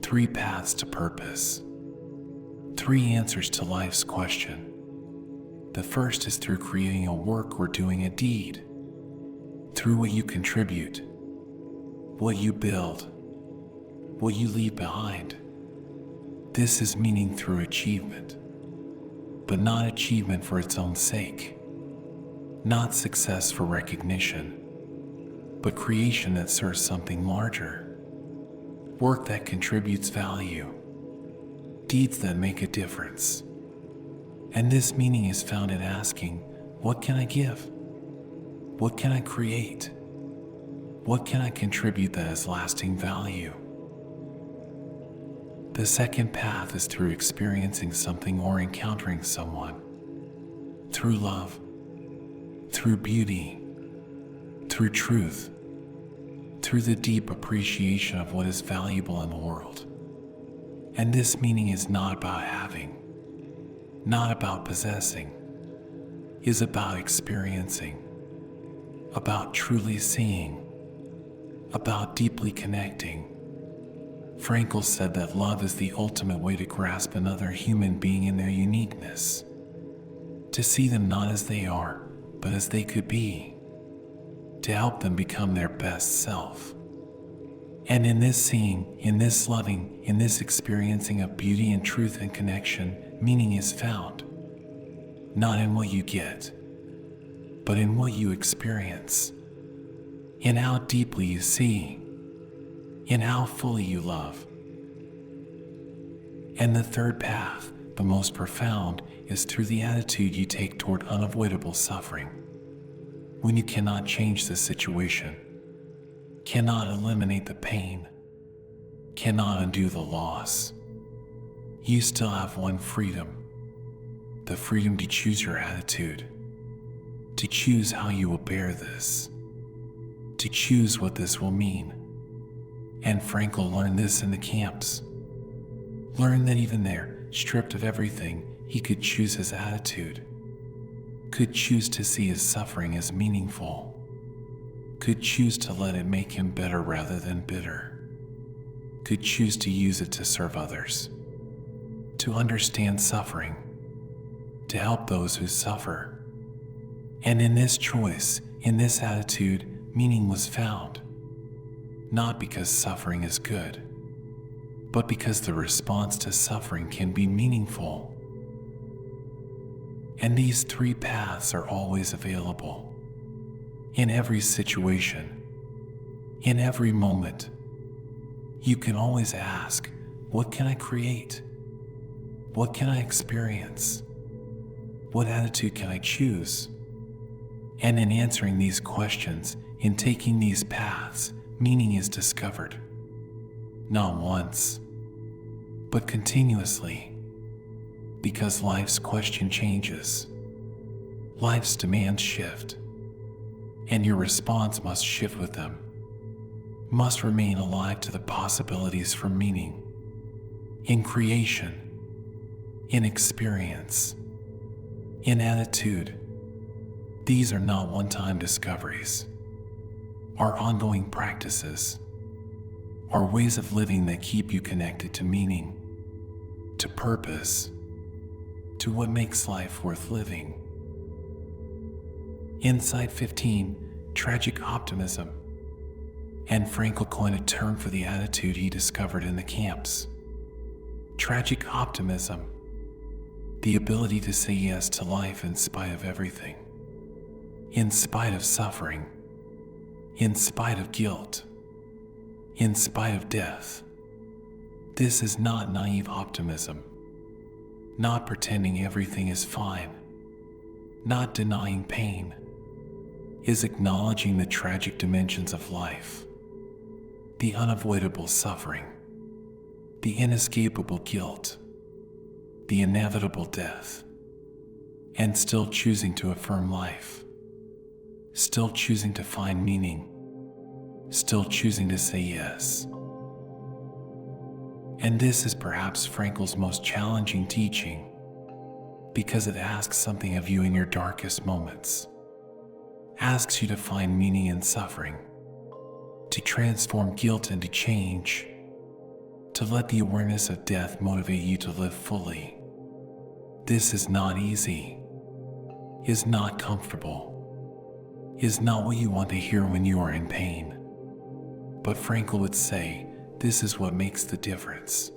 [SPEAKER 1] 3 paths to purpose, 3 answers to life's question. The first is through creating a work or doing a deed, through what you contribute, what you build, what you leave behind. This is meaning through achievement, but not achievement for its own sake, not success for recognition, but creation that serves something larger, work that contributes value, deeds that make a difference. And this meaning is found in asking, what can I give? What can I create? What can I contribute that has lasting value? The second path is through experiencing something or encountering someone, through love, through beauty, through truth, through the deep appreciation of what is valuable in the world. And this meaning is not about having, not about possessing, is about experiencing, about truly seeing, about deeply connecting. Frankl said that love is the ultimate way to grasp another human being in their uniqueness, to see them not as they are, but as they could be, to help them become their best self. And in this seeing, in this loving, in this experiencing of beauty and truth and connection, meaning is found, not in what you get, but in what you experience, in how deeply you see, in how fully you love. And the third path, the most profound, is through the attitude you take toward unavoidable suffering. When you cannot change the situation, cannot eliminate the pain, cannot undo the loss, you still have one freedom, the freedom to choose your attitude, to choose how you will bear this, to choose what this will mean. And Frankl learned this in the camps, learned that even there, stripped of everything, he could choose his attitude, could choose to see his suffering as meaningful, could choose to let it make him better rather than bitter, could choose to use it to serve others, to understand suffering, to help those who suffer. And in this choice, in this attitude, meaning was found, not because suffering is good, but because the response to suffering can be meaningful. And these 3 paths are always available, in every situation, in every moment. You can always ask, what can I create? What can I experience? What attitude can I choose? And in answering these questions, in taking these paths, meaning is discovered, not once, but continuously. Because life's question changes, life's demands shift, and your response must shift with them, must remain alive to the possibilities for meaning, in creation, in experience, in attitude. These are not one-time discoveries, are ongoing practices, are ways of living that keep you connected to meaning, to purpose, to what makes life worth living. Insight 15, tragic optimism. And Frankl coined a term for the attitude he discovered in the camps. Tragic optimism, the ability to say yes to life in spite of everything, in spite of suffering, in spite of guilt, in spite of death. This is not naive optimism, not pretending everything is fine, not denying pain, is acknowledging the tragic dimensions of life, the unavoidable suffering, the inescapable guilt, the inevitable death, and still choosing to affirm life, still choosing to find meaning, still choosing to say yes. And this is perhaps Frankl's most challenging teaching, because it asks something of you in your darkest moments, asks you to find meaning in suffering, to transform guilt into change, to let the awareness of death motivate you to live fully. This is not easy, is not comfortable, is not what you want to hear when you are in pain. But Frankl would say, this is what makes the difference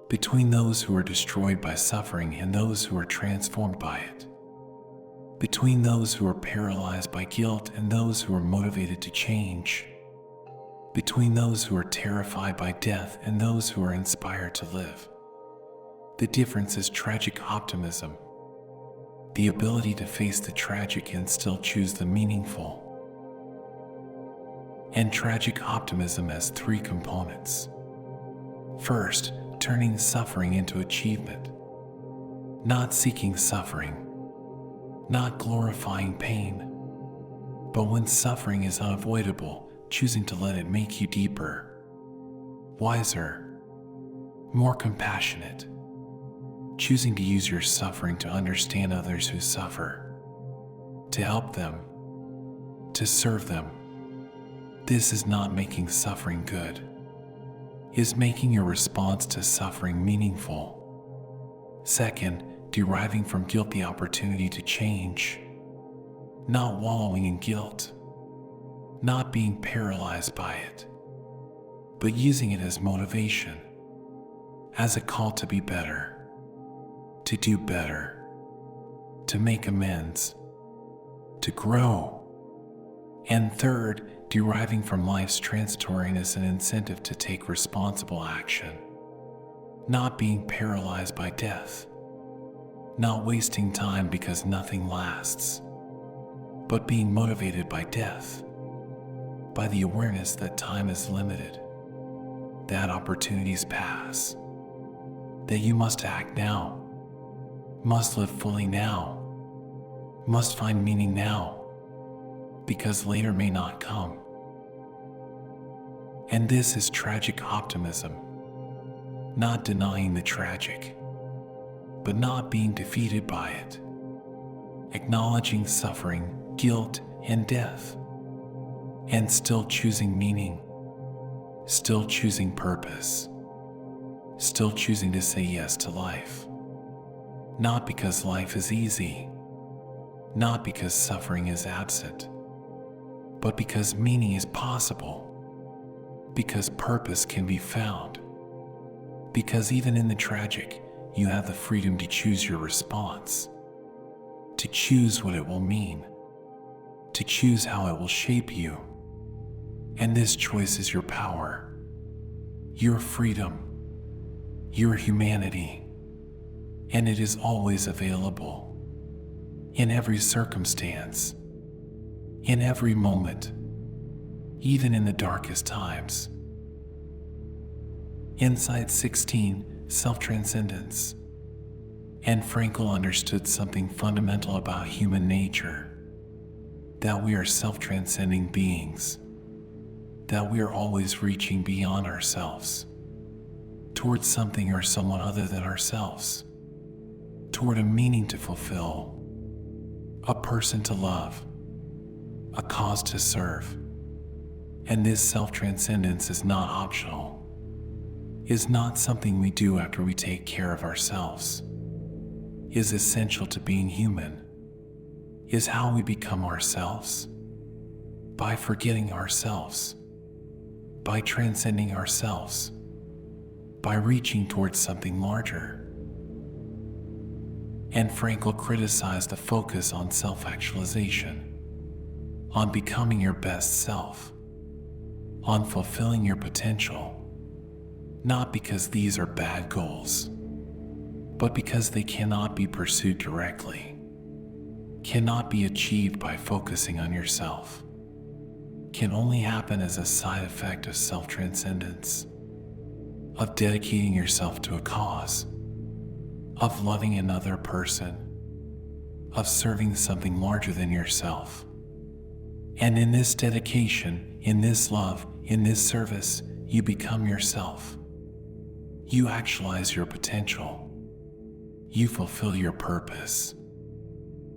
[SPEAKER 1] between those who are destroyed by suffering and those who are transformed by it, between those who are paralyzed by guilt and those who are motivated to change, between those who are terrified by death and those who are inspired to live. The difference is tragic optimism, the ability to face the tragic and still choose the meaningful. And tragic optimism has three components. First, turning suffering into achievement, not seeking suffering, not glorifying pain, but when suffering is unavoidable, choosing to let it make you deeper, wiser, more compassionate, choosing to use your suffering to understand others who suffer, to help them, to serve them. This is not making suffering good, is making your response to suffering meaningful. Second, deriving from guilt the opportunity to change, not wallowing in guilt, not being paralyzed by it, but using it as motivation, as a call to be better, to do better, to make amends, to grow. And third, deriving from life's transitoriness an incentive to take responsible action, not being paralyzed by death, not wasting time because nothing lasts, but being motivated by death, by the awareness that time is limited, that opportunities pass, that you must act now, must live fully now, must find meaning now, because later may not come. And this is tragic optimism, not denying the tragic, but not being defeated by it, acknowledging suffering, guilt, and death, and still choosing meaning, still choosing purpose, still choosing to say yes to life. Not because life is easy, not because suffering is absent, but because meaning is possible, because purpose can be found, because even in the tragic, you have the freedom to choose your response, to choose what it will mean, to choose how it will shape you. And this choice is your power, your freedom, your humanity, and it is always available, in every circumstance, in every moment, even in the darkest times. Insight 16, Self-Transcendence. And Frankl understood something fundamental about human nature, that we are self-transcending beings, that we are always reaching beyond ourselves, towards something or someone other than ourselves, toward a meaning to fulfill, a person to love, a cause to serve. And this self-transcendence is not optional, is not something we do after we take care of ourselves, is essential to being human, is how we become ourselves, by forgetting ourselves, by transcending ourselves, by reaching towards something larger. And Frankl criticized the focus on self-actualization, on becoming your best self, on fulfilling your potential, not because these are bad goals, but because they cannot be pursued directly, cannot be achieved by focusing on yourself, can only happen as a side effect of self-transcendence, of dedicating yourself to a cause, of loving another person, of serving something larger than yourself. And in this dedication, in this love, in this service, you become yourself. You actualize your potential. You fulfill your purpose.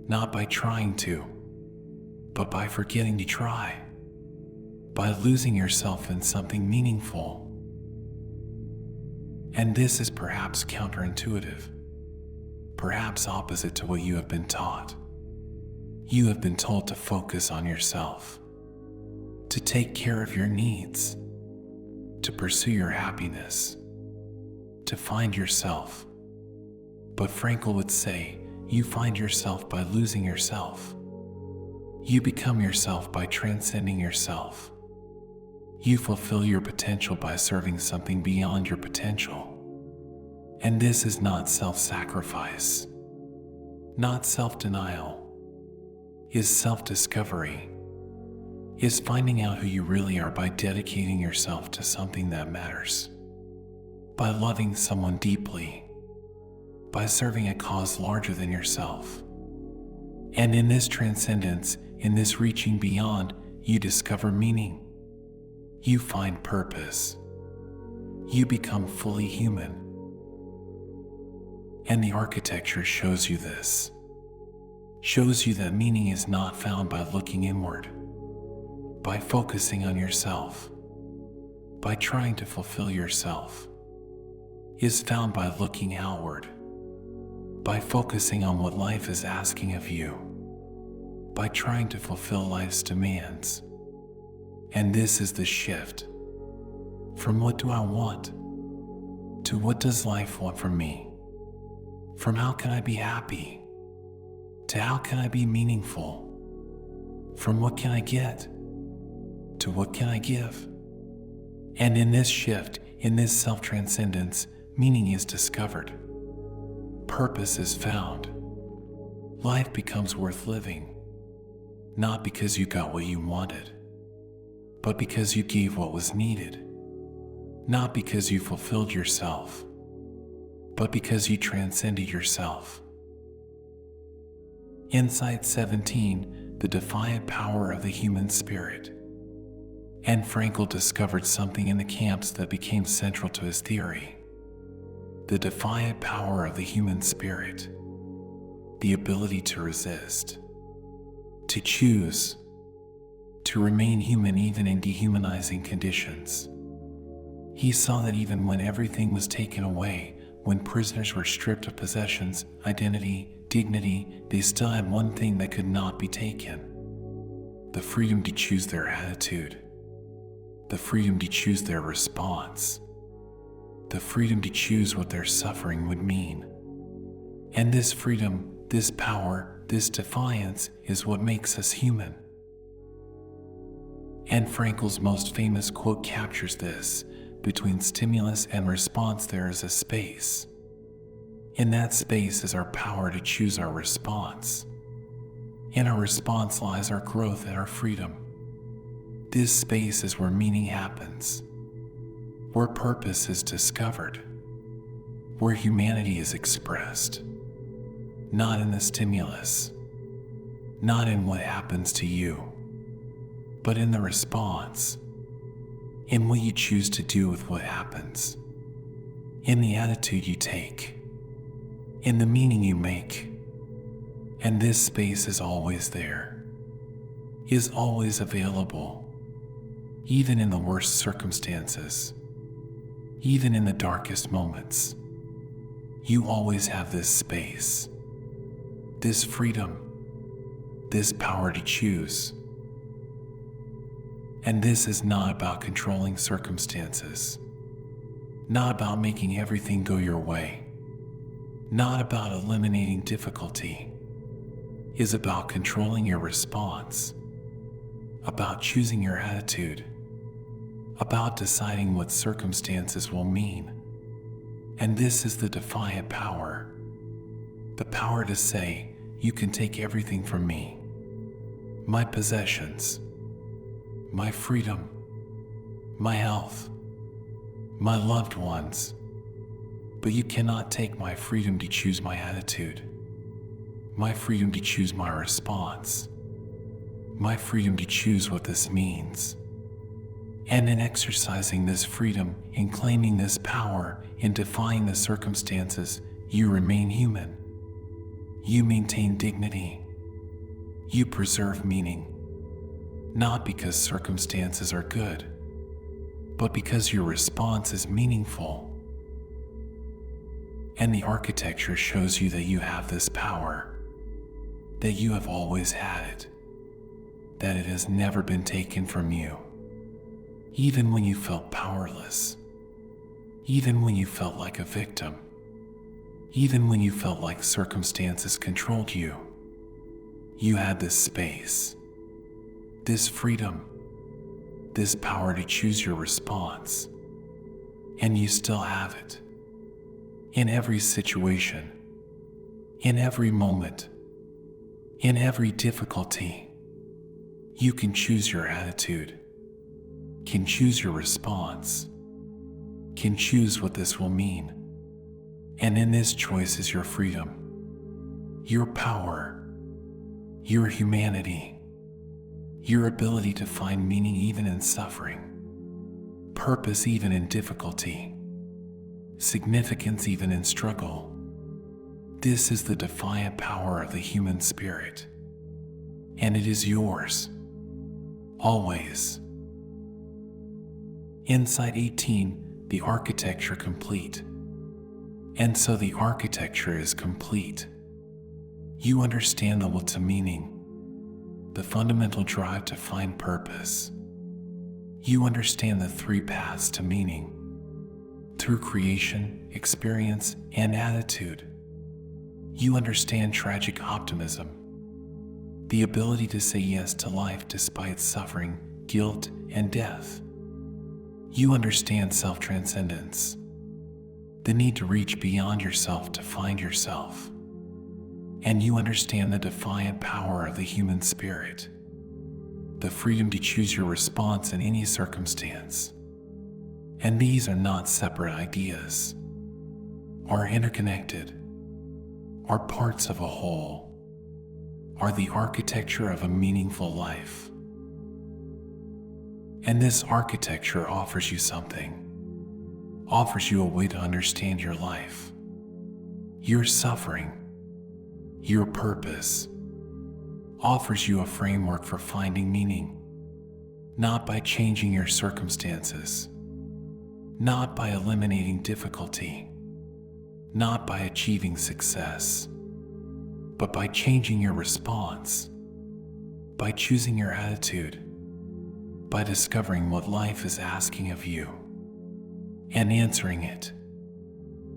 [SPEAKER 1] Not by trying to, but by forgetting to try. By losing yourself in something meaningful. And this is perhaps counterintuitive. Perhaps opposite to what you have been taught. You have been told to focus on yourself, to take care of your needs, to pursue your happiness, to find yourself. But Frankl would say, you find yourself by losing yourself. You become yourself by transcending yourself. You fulfill your potential by serving something beyond your potential. And this is not self-sacrifice, not self-denial, is self-discovery, is finding out who you really are by dedicating yourself to something that matters, by loving someone deeply, by serving a cause larger than yourself. And in this transcendence, in this reaching beyond, you discover meaning. You find purpose. You become fully human. And the architecture shows you this. Shows you that meaning is not found by looking inward, by focusing on yourself, by trying to fulfill yourself. Is found by looking outward, by focusing on what life is asking of you, by trying to fulfill life's demands. And this is the shift from what do I want to what does life want from me? From how can I be happy to how can I be meaningful? From what can I get to what can I give? And in this shift, in this self-transcendence, meaning is discovered. Purpose is found. Life becomes worth living, not because you got what you wanted, but because you gave what was needed. Not because you fulfilled yourself, but because you transcended yourself. Insight 17, the defiant power of the human spirit. And Frankl discovered something in the camps that became central to his theory. The defiant power of the human spirit. The ability to resist, to choose, to remain human even in dehumanizing conditions. He saw that even when everything was taken away, when prisoners were stripped of possessions, identity, dignity, they still had one thing that could not be taken: the freedom to choose their attitude, the freedom to choose their response, the freedom to choose what their suffering would mean. And this freedom, this power, this defiance is what makes us human. And Frankl's most famous quote captures this: between stimulus and response there is a space. In that space is our power to choose our response. In our response lies our growth and our freedom. This space is where meaning happens, where purpose is discovered, where humanity is expressed. Not in the stimulus, not in what happens to you, but in the response, in what you choose to do with what happens, in the attitude you take, in the meaning you make. And this space is always there, is always available, even in the worst circumstances, even in the darkest moments. You always have this space, this freedom, this power to choose. And this is not about controlling circumstances, not about making everything go your way, not about eliminating difficulty. It is about controlling your response, about choosing your attitude, about deciding what circumstances will mean. And this is the defiant power, the power to say, you can take everything from me, my possessions, my freedom, my health, my loved ones, but you cannot take my freedom to choose my attitude, my freedom to choose my response, my freedom to choose what this means. And in exercising this freedom, in claiming this power, in defying the circumstances, you remain human. You maintain dignity. You preserve meaning. Not because circumstances are good, but because your response is meaningful. And the architecture shows you that you have this power, that you have always had it, that it has never been taken from you. Even when you felt powerless, even when you felt like a victim, even when you felt like circumstances controlled you, you had this space, this freedom, this power to choose your response, and you still have it. In every situation, in every moment, in every difficulty, you can choose your attitude, can choose your response, can choose what this will mean. And in this choice is your freedom, your power, your humanity, your ability to find meaning even in suffering, purpose even in difficulty, significance even in struggle. This is the defiant power of the human spirit, and it is yours, always. Insight 18, the architecture complete. And so the architecture is complete. You understand the will to meaning, the fundamental drive to find purpose. You understand the three paths to meaning, through creation, experience, and attitude. You understand tragic optimism, the ability to say yes to life despite suffering, guilt, and death. You understand self-transcendence, the need to reach beyond yourself to find yourself. And you understand the defiant power of the human spirit, the freedom to choose your response in any circumstance. And these are not separate ideas, are interconnected, are parts of a whole, are the architecture of a meaningful life. And this architecture offers you something, offers you a way to understand your life, your suffering, your purpose, offers you a framework for finding meaning, not by changing your circumstances, not by eliminating difficulty, not by achieving success, but by changing your response, by choosing your attitude, by discovering what life is asking of you, and answering it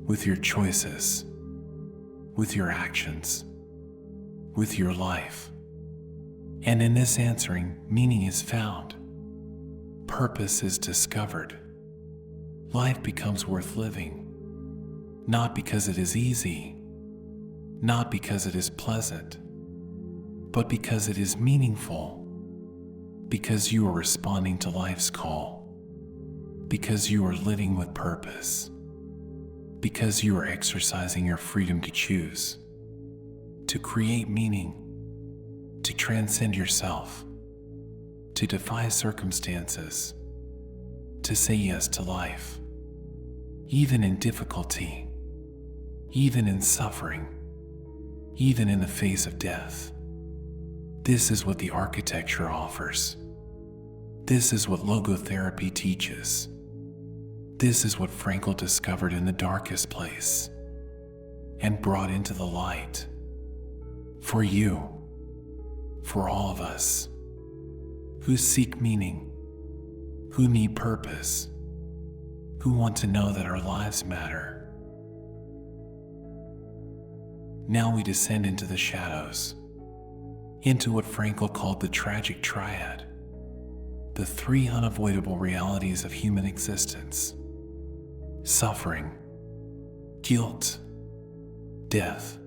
[SPEAKER 1] with your choices, with your actions, with your life. And in this answering, meaning is found. Purpose is discovered. Life becomes worth living, not because it is easy, not because it is pleasant, but because it is meaningful, because you are responding to life's call, because you are living with purpose, because you are exercising your freedom to choose, to create meaning, to transcend yourself, to defy circumstances, to say yes to life, even in difficulty, even in suffering, even in the face of death. This is what the architecture offers. This is what logotherapy teaches. This is what Frankl discovered in the darkest place and brought into the light. For you, for all of us, who seek meaning, who need purpose, who want to know that our lives matter. Now we descend into the shadows, into what Frankl called the tragic triad, the three unavoidable realities of human existence: suffering, guilt, death.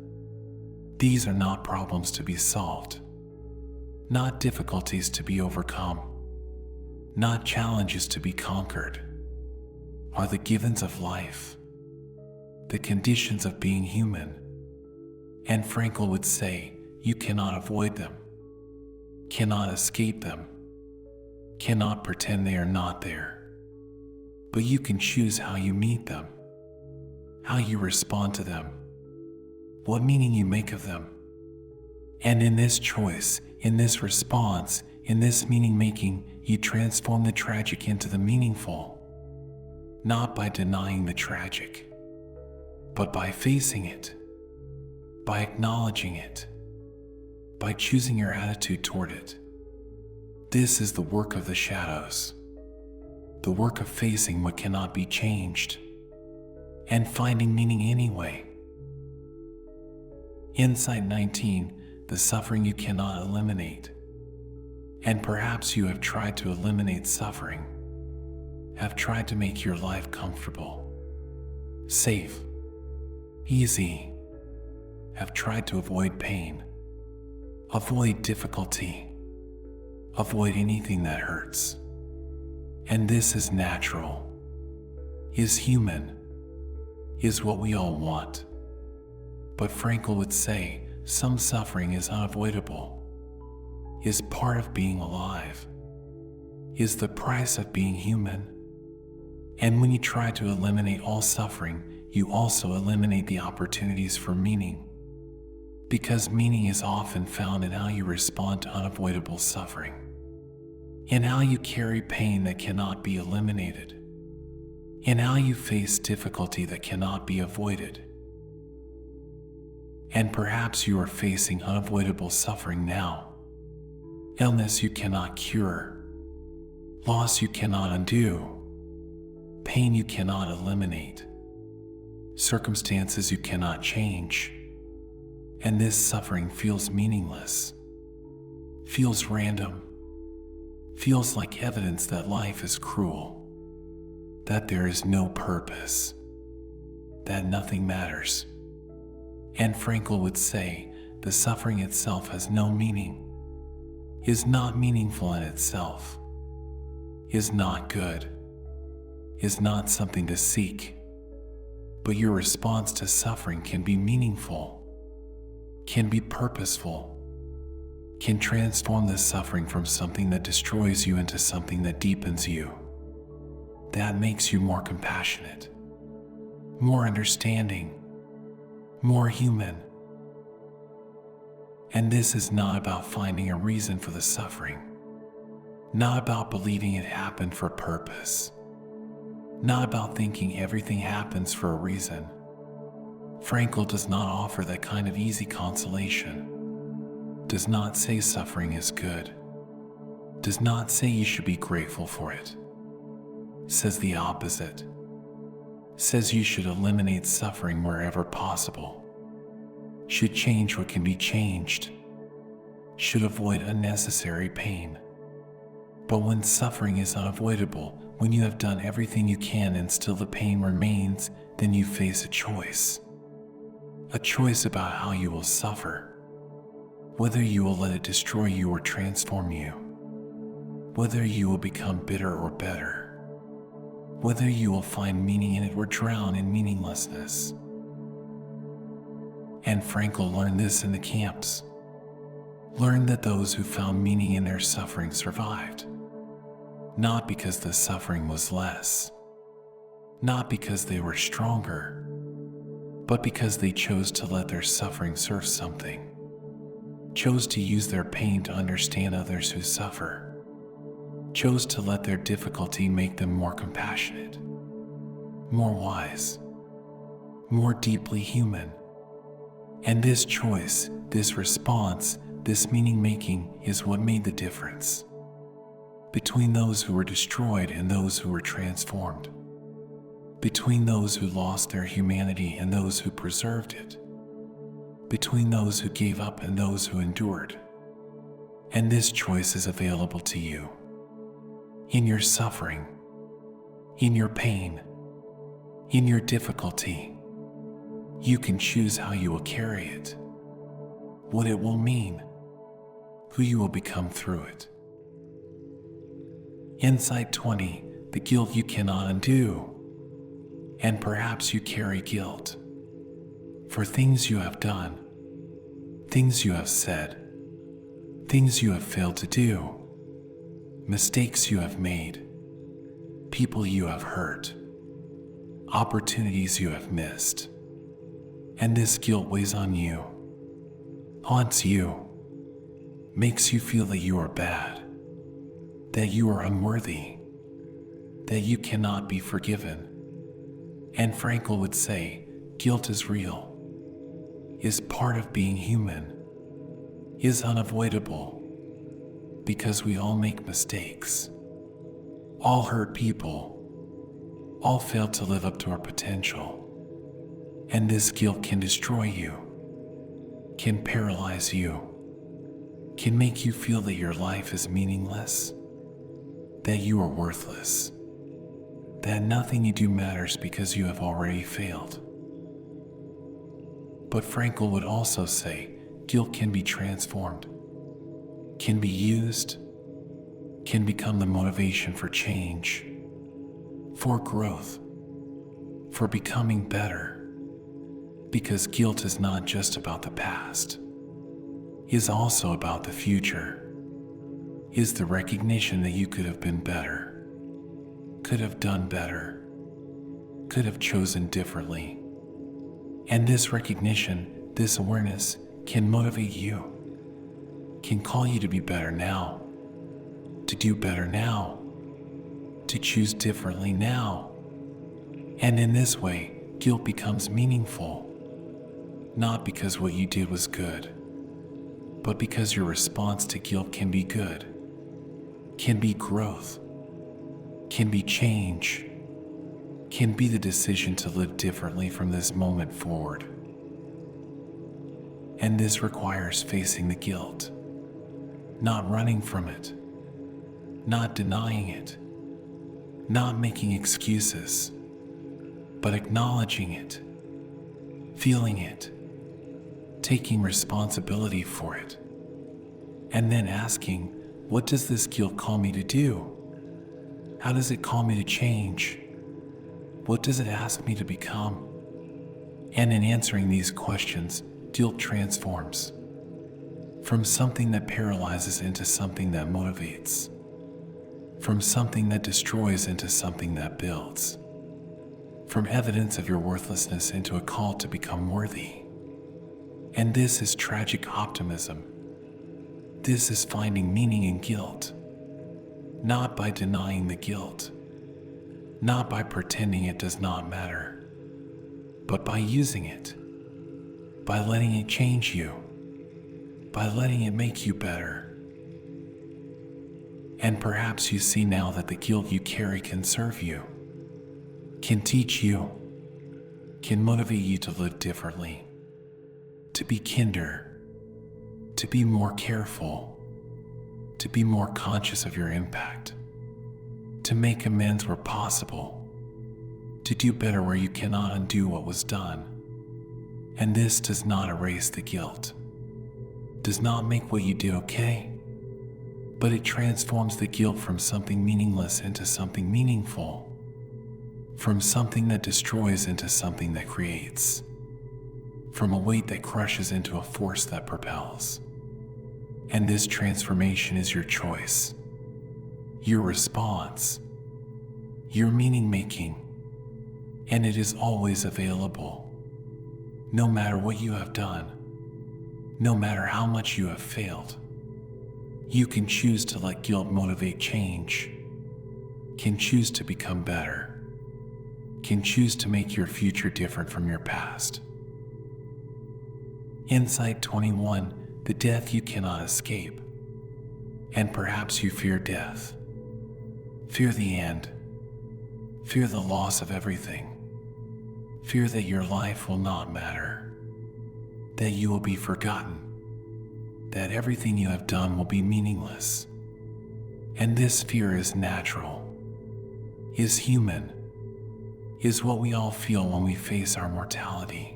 [SPEAKER 1] These are not problems to be solved, not difficulties to be overcome, not challenges to be conquered, are the givens of life, the conditions of being human, And Frankl would say, you cannot avoid them, cannot escape them, cannot pretend they are not there. But you can choose how you meet them, how you respond to them, what meaning you make of them. And in this choice, in this response, in this meaning making, you transform the tragic into the meaningful, not by denying the tragic, but by facing it, by acknowledging it, by choosing your attitude toward it. This is the work of the shadows, the work of facing what cannot be changed, and finding meaning anyway. Insight 19, the suffering you cannot eliminate. And perhaps you have tried to eliminate suffering, have tried to make your life comfortable, safe, easy, have tried to avoid pain, avoid difficulty, avoid anything that hurts. And this is natural, is human, is what we all want. But Frankl would say, some suffering is unavoidable, is part of being alive, is the price of being human. And when you try to eliminate all suffering, you also eliminate the opportunities for meaning, because meaning is often found in how you respond to unavoidable suffering, in how you carry pain that cannot be eliminated, in how you face difficulty that cannot be avoided. And perhaps you are facing unavoidable suffering now, illness you cannot cure, loss you cannot undo, pain you cannot eliminate, circumstances you cannot change. And this suffering feels meaningless, feels random, feels like evidence that life is cruel, that there is no purpose, that nothing matters. And Frankl would say, the suffering itself has no meaning, is not meaningful in itself, is not good, is not something to seek. But your response to suffering can be meaningful, can be purposeful, can transform the suffering from something that destroys you into something that deepens you, that makes you more compassionate, more understanding, more human. And this is not about finding a reason for the suffering, not about believing it happened for a purpose, not about thinking everything happens for a reason. Frankl does not offer that kind of easy consolation, does not say suffering is good, does not say you should be grateful for it, says the opposite, says you should eliminate suffering wherever possible, should change what can be changed, should avoid unnecessary pain. But when suffering is unavoidable, when you have done everything you can and still the pain remains, then you face a choice about how you will suffer, whether you will let it destroy you or transform you, whether you will become bitter or better, whether you will find meaning in it or drown in meaninglessness. And Frankl learned this in the camps, learned that those who found meaning in their suffering survived, not because the suffering was less, not because they were stronger, but because they chose to let their suffering serve something, chose to use their pain to understand others who suffer, chose to let their difficulty make them more compassionate, more wise, more deeply human. And this choice, this response, this meaning making is what made the difference between those who were destroyed and those who were transformed, between those who lost their humanity and those who preserved it, between those who gave up and those who endured. And this choice is available to you. In your suffering, in your pain, in your difficulty, you can choose how you will carry it, what it will mean, who you will become through it. Insight 20, the guilt you cannot undo. And perhaps you carry guilt for things you have done, things you have said, things you have failed to do, mistakes you have made, people you have hurt, opportunities you have missed. And this guilt weighs on you, haunts you, makes you feel that you are bad, that you are unworthy, that you cannot be forgiven. And Frankl would say, guilt is real, is part of being human, is unavoidable, because we all make mistakes, all hurt people, all fail to live up to our potential. And this guilt can destroy you, can paralyze you, can make you feel that your life is meaningless, that you are worthless, that nothing you do matters because you have already failed. But Frankl would also say, guilt can be transformed, can be used, can become the motivation for change, for growth, for becoming better. Because guilt is not just about the past, is also about the future, is the recognition that you could have been better, could have done better, could have chosen differently. And this recognition, this awareness, can motivate you, can call you to be better now, to do better now, to choose differently now. And in this way, guilt becomes meaningful. Not because what you did was good, but because your response to guilt can be good, can be growth, can be change, can be the decision to live differently from this moment forward. And this requires facing the guilt, not running from it, not denying it, not making excuses, but acknowledging it, feeling it, taking responsibility for it, and then asking, what does this guilt call me to do? How does it call me to change? What does it ask me to become? And in answering these questions, guilt transforms from something that paralyzes into something that motivates, from something that destroys into something that builds, from evidence of your worthlessness into a call to become worthy. And this is tragic optimism. This is finding meaning in guilt, not by denying the guilt, not by pretending it does not matter, but by using it, by letting it change you, by letting it make you better. And perhaps you see now that the guilt you carry can serve you, can teach you, can motivate you to live differently, to be kinder, to be more careful, to be more conscious of your impact, to make amends where possible, to do better where you cannot undo what was done. And this does not erase the guilt, does not make what you did okay, but it transforms the guilt from something meaningless into something meaningful, from something that destroys into something that creates, from a weight that crushes into a force that propels. And this transformation is your choice, your response, your meaning making, and it is always available. No matter what you have done, no matter how much you have failed, you can choose to let guilt motivate change, can choose to become better, can choose to make your future different from your past. Insight 21, the death you cannot escape. And perhaps you fear death. Fear the end. Fear the loss of everything. Fear that your life will not matter, that you will be forgotten, that everything you have done will be meaningless. And this fear is natural, is human, is what we all feel when we face our mortality.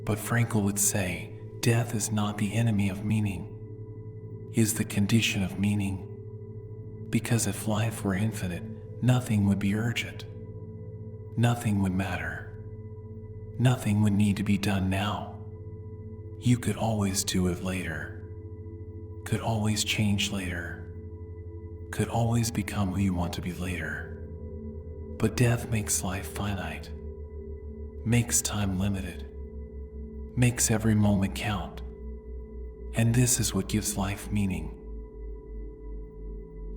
[SPEAKER 1] But Frankl would say, death is not the enemy of meaning, is the condition of meaning. Because if life were infinite, nothing would be urgent. Nothing would matter. Nothing would need to be done now. You could always do it later, could always change later, could always become who you want to be later. But death makes life finite, makes time limited, makes every moment count. And this is what gives life meaning.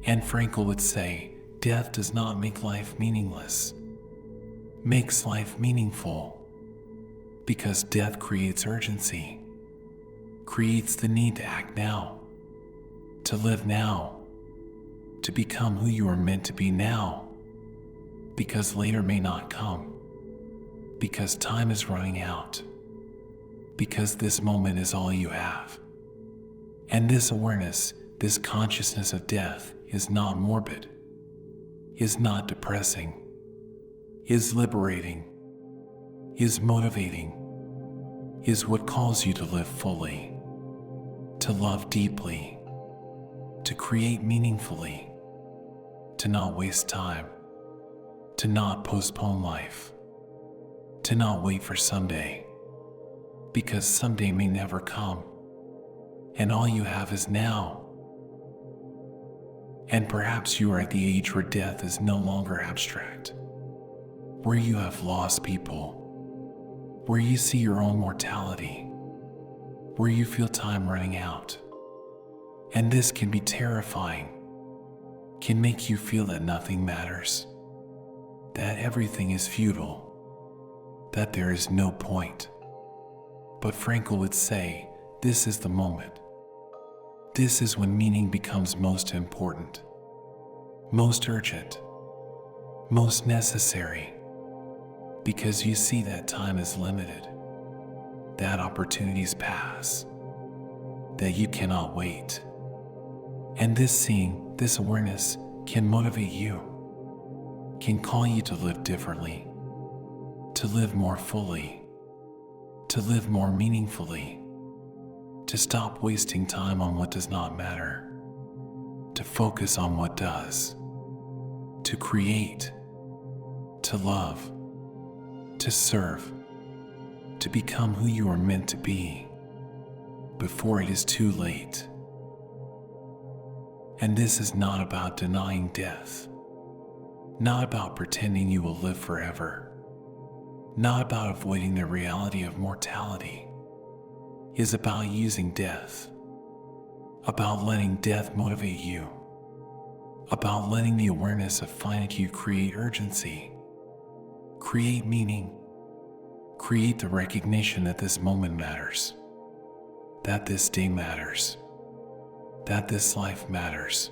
[SPEAKER 1] And Frankl would say, death does not make life meaningless, makes life meaningful, because death creates urgency, creates the need to act now, to live now, to become who you are meant to be now, because later may not come, because time is running out, because this moment is all you have. And this awareness, this consciousness of death is not morbid, is not depressing, is liberating, is motivating, is what calls you to live fully, to love deeply, to create meaningfully, to not waste time, to not postpone life, to not wait for someday, because someday may never come, and all you have is now. And perhaps you are at the age where death is no longer abstract, where you have lost people, where you see your own mortality, where you feel time running out. And this can be terrifying, can make you feel that nothing matters, that everything is futile, that there is no point. But Frankl would say, this is the moment. This is when meaning becomes most important, most urgent, most necessary, because you see that time is limited, that opportunities pass, that you cannot wait. And this seeing, this awareness can motivate you, can call you to live differently, to live more fully, to live more meaningfully, to stop wasting time on what does not matter, to focus on what does, to create, to love, to serve, to become who you are meant to be before it is too late. And this is not about denying death, not about pretending you will live forever, not about avoiding the reality of mortality. It is about using death, about letting death motivate you, about letting the awareness of finitude create urgency, create meaning, create the recognition that this moment matters, that this day matters, that this life matters,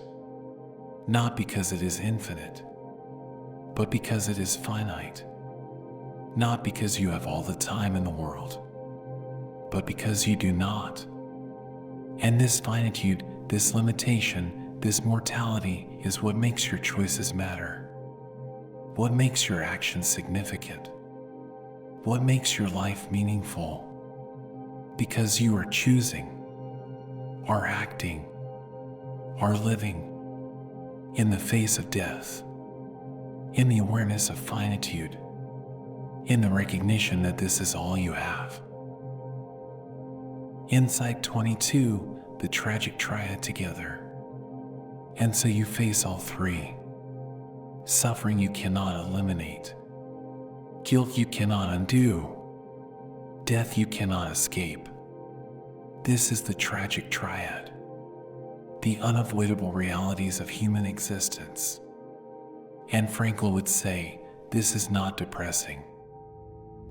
[SPEAKER 1] not because it is infinite, but because it is finite, not because you have all the time in the world, but because you do not. And this finitude, this limitation, this mortality is what makes your choices matter, what makes your actions significant, what makes your life meaningful, because you are choosing, are acting, are living in the face of death, in the awareness of finitude, in the recognition that this is all you have. Insight 22, the tragic triad together. And so you face all three. Suffering you cannot eliminate, guilt you cannot undo, death you cannot escape. This is the tragic triad, the unavoidable realities of human existence. And Frankl would say, this is not depressing,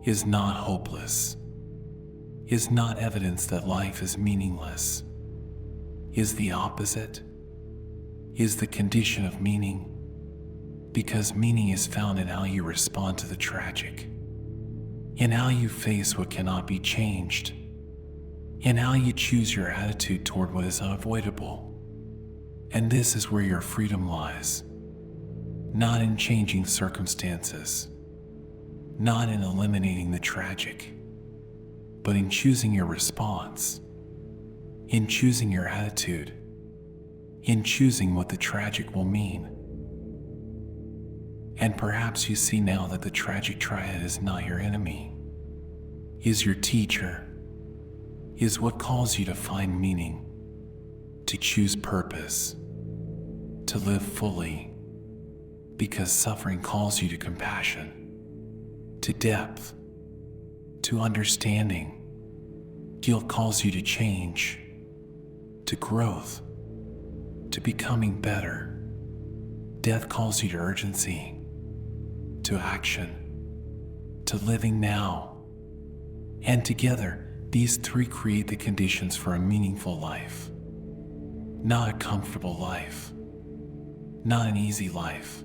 [SPEAKER 1] is not hopeless, is not evidence that life is meaningless, is the opposite, is the condition of meaning, because meaning is found in how you respond to the tragic, in how you face what cannot be changed, in how you choose your attitude toward what is unavoidable. And this is where your freedom lies, not in changing circumstances, not in eliminating the tragic, but in choosing your response, in choosing your attitude, in choosing what the tragic will mean. And perhaps you see now that the tragic triad is not your enemy, is your teacher, is what calls you to find meaning, to choose purpose, to live fully, because suffering calls you to compassion, to depth, to understanding. Guilt calls you to change, to growth, to becoming better. Death calls you to urgency, to action, to living now. And together, these three create the conditions for a meaningful life. Not a comfortable life, not an easy life,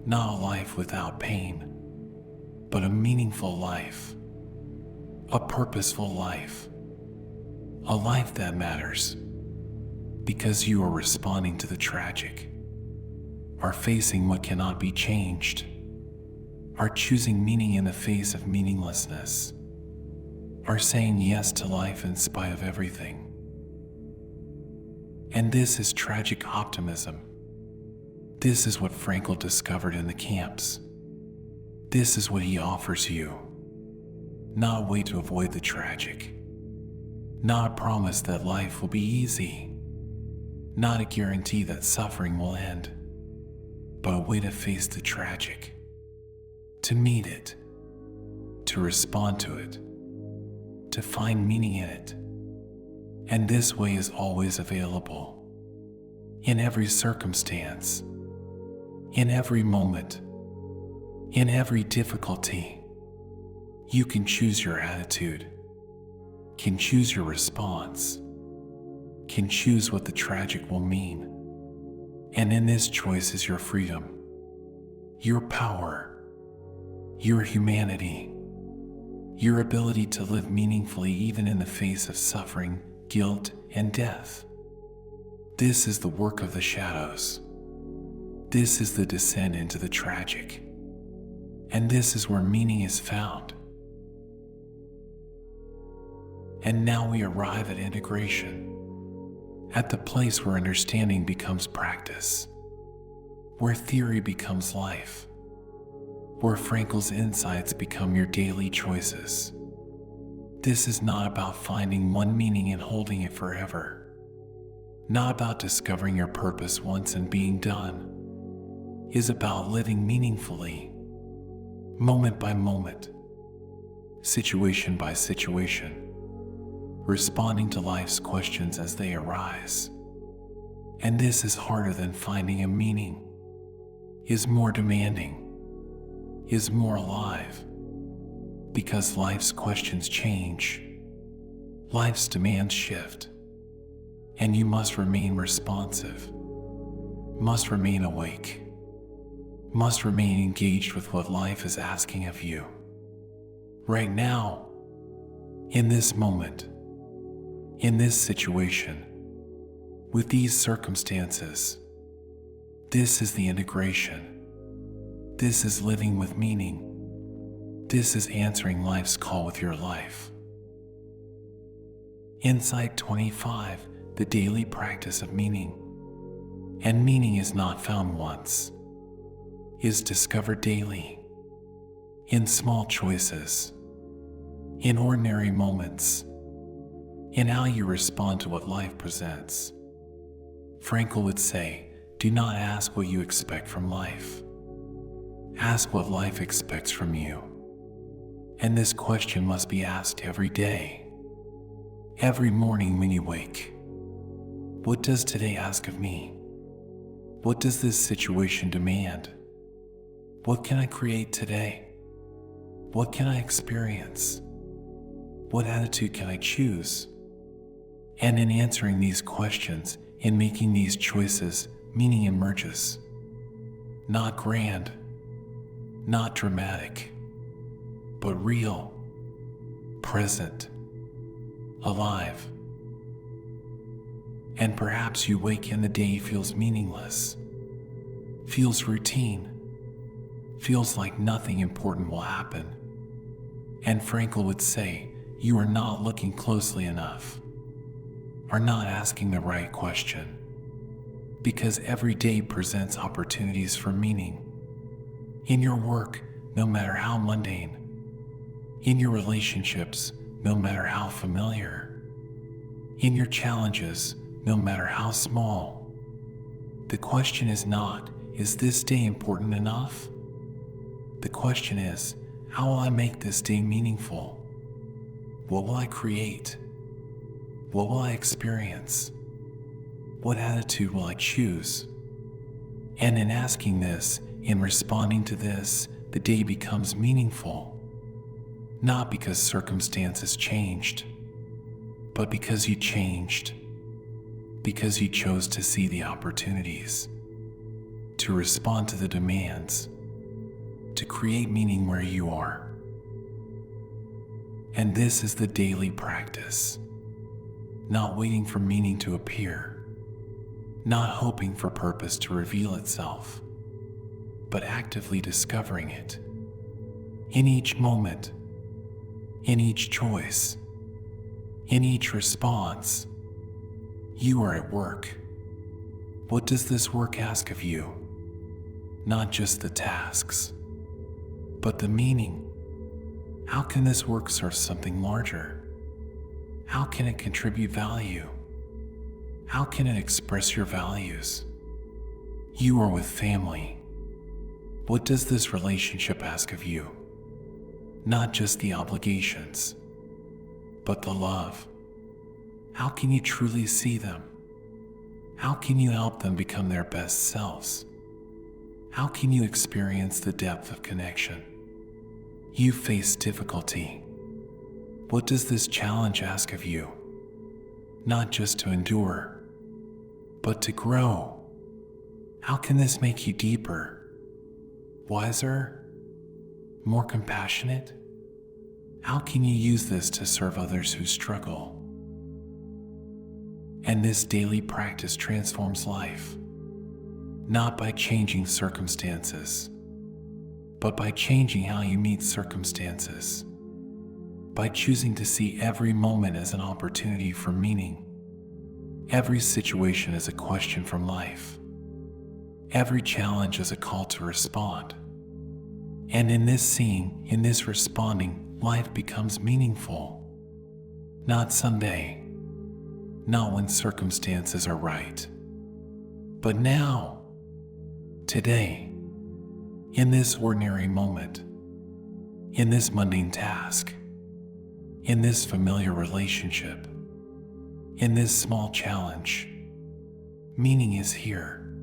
[SPEAKER 1] not a life without pain, but a meaningful life, a purposeful life, a life that matters, because you are responding to the tragic, are facing what cannot be changed, are choosing meaning in the face of meaninglessness, are saying yes to life in spite of everything. And this is tragic optimism. This is what Frankl discovered in the camps. This is what he offers you. Not a way to avoid the tragic. Not a promise that life will be easy. Not a guarantee that suffering will end. But a way to face the tragic. To meet it. To respond to it. To find meaning in it. And this way is always available. In every circumstance. In every moment. In every difficulty. You can choose your attitude. Can choose your response. Can choose what the tragic will mean. And in this choice is your freedom. Your power. Your humanity. Your ability to live meaningfully even in the face of suffering, guilt, and death. This is the work of the shadows. This is the descent into the tragic. And this is where meaning is found. And now we arrive at integration, at the place where understanding becomes practice, where theory becomes life, where Frankl's insights become your daily choices. This is not about finding one meaning and holding it forever, not about discovering your purpose once and being done. It is about living meaningfully, moment by moment, situation by situation, responding to life's questions as they arise. And this is harder than finding a meaning, is more demanding, is more alive, because life's questions change, life's demands shift, and you must remain responsive, must remain awake, must remain engaged with what life is asking of you. Right now, in this moment, in this situation, with these circumstances, this is the integration. This is living with meaning. This is answering life's call with your life. Insight 25, the daily practice of meaning. And meaning is not found once, is discovered daily, in small choices, in ordinary moments, in how you respond to what life presents. Frankl would say, do not ask what you expect from life. Ask what life expects from you. And this question must be asked every day, every morning when you wake. What does today ask of me? What does this situation demand? What can I create today? What can I experience? What attitude can I choose? And in answering these questions, in making these choices, meaning emerges. Not grand, not dramatic, but real, present, alive. And perhaps you wake and the day feels meaningless, feels routine, feels like nothing important will happen. And Frankl would say, you are not looking closely enough, are not asking the right question, because every day presents opportunities for meaning. In your work, no matter how mundane, in your relationships, no matter how familiar, in your challenges, no matter how small. The question is not, is this day important enough? The question is, how will I make this day meaningful? What will I create? What will I experience? What attitude will I choose? And in asking this, in responding to this, the day becomes meaningful. Not because circumstances changed, but because you changed. Because you chose to see the opportunities, to respond to the demands, to create meaning where you are. And this is the daily practice. Not waiting for meaning to appear, not hoping for purpose to reveal itself, but actively discovering it. In each moment, in each choice, in each response, you are at work. What does this work ask of you? Not just the tasks, but the meaning. How can this work serve something larger? How can it contribute value? How can it express your values? You are with family. What does this relationship ask of you? Not just the obligations, but the love. How can you truly see them? How can you help them become their best selves? How can you experience the depth of connection? You face difficulty. What does this challenge ask of you? Not just to endure, but to grow. How can this make you deeper, wiser, more compassionate? How can you use this to serve others who struggle? And this daily practice transforms life, not by changing circumstances, but by changing how you meet circumstances, by choosing to see every moment as an opportunity for meaning, every situation as a question from life, every challenge as a call to respond. And in this seeing, in this responding, life becomes meaningful. Not someday, not when circumstances are right, but now, today, in this ordinary moment, in this mundane task, in this familiar relationship, in this small challenge. Meaning is here,